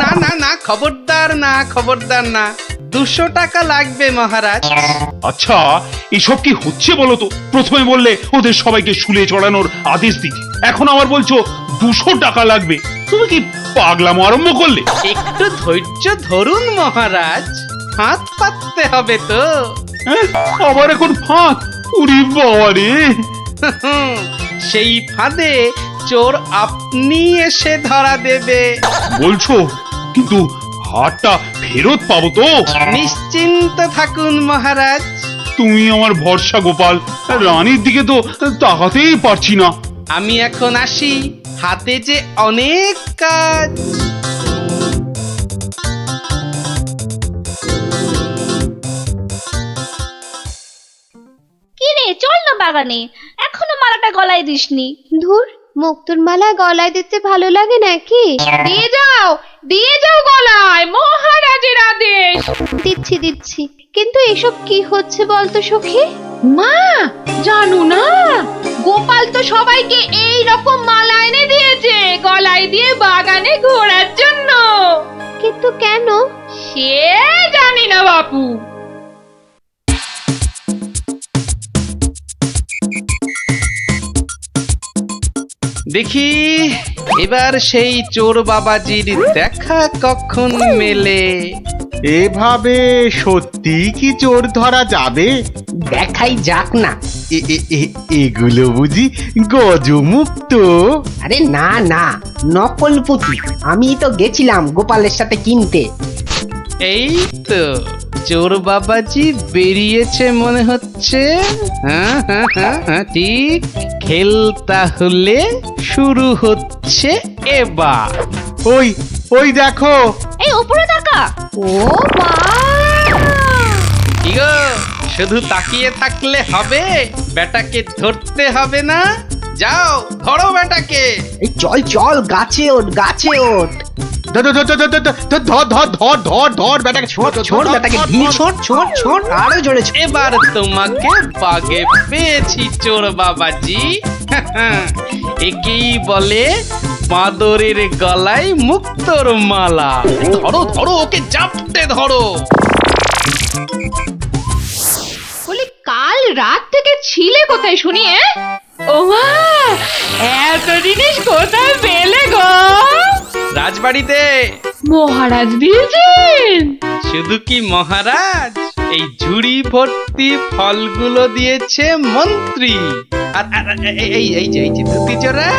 না না না, খবরদার না, খবরদার না। 200 টাকা লাগবে মহারাজ। আচ্ছা, এসব কি হচ্ছে বলো তো? প্রথমে বললে ওদের সবাইকে শুলে চড়ানোর আদেশ দিতে, এখন আবার বলছো 200 টাকা লাগবে। তুমি কি পাগলামো আরম্ভ করলে? একটু ধৈর্য ধরুন মহারাজ, হাত পাততে হবে তো। আবার এখন ফাঁক? উরি বাবা রে! সেই ফাঁদে চোর আপনি এসে ধরা দেবে। বলছো? কিন্তু হারটা ফেরত পাবো তো? নিশ্চিন্ত থাকুন মহারাজ। তুমি আমার ভরসা গোপাল, রানীর দিকে তো তাকাতেই পারছি না। আমি এখন আসি, হাতে যে অনেক কাজ। কি রে, চল না বাগানে, এখনো মালাটা গলায় দিসনি। ধুর, মুক্তোর মালা গলায় দিতে ভালো লাগে নাকি? দিয়ে যাও গলায়, মহারাজের আদেশ। দিচ্ছি, কিন্তু এসব কি হচ্ছে বলতো সখী? মা, জানো না, গোপাল তো সবাইকে এই রকম মালা এনে দিয়েছে গলায় দিয়ে বাগানে ঘোরার জন্য। কিন্তু কেন? সে জানি না বাপু। দেখি এবার সেই চোর বাবাজির দেখা কখন মেলে। এভাবে সত্যি কি চোর ধরা যাবে? দেখাই যাক না। এগুলো বুঝি গজমুক্ত? আরে না না, নকল পুঁতি। আমি তো গেছিলাম গোপালের সাথে কিনতে। এই তো চোর বাবাজি বেরিয়েছে মনে হচ্ছে। হ্যাঁ, ঠিক। খেল তাহলে শুরু হচ্ছে এবার। ওই দেখো, এই উপরে তাকা। ও মা! কি গো, শুধু তাকিয়ে থাকলে হবে? বেটাকে ধরতে হবে না? যাও ধরো বেটাকে। এই চল, গাছে ওঠ। ধর বেটাকে, ছোট বেটাকে ঢিল ছোট আরো জোরে। এবার তোমাকে বাগে পেয়েছি চোর বাবাজি। একেই বলে বাঁদরের গলায় মুক্তোর মালা। ধরো ওকে জাপটে ধরো। বলি, কাল রাত থেকে ছিলে কোথায় শুনি? ও মা, এত জিনিস কোথায় পেলে গো? রাজবাড়িতে। মহারাজ দিয়েছেন? শুধু কি মহারাজ, এই ঝুড়ি ভর্তি ফলগুলো দিয়েছে মন্ত্রী। আর এই যে ধুতি চোরা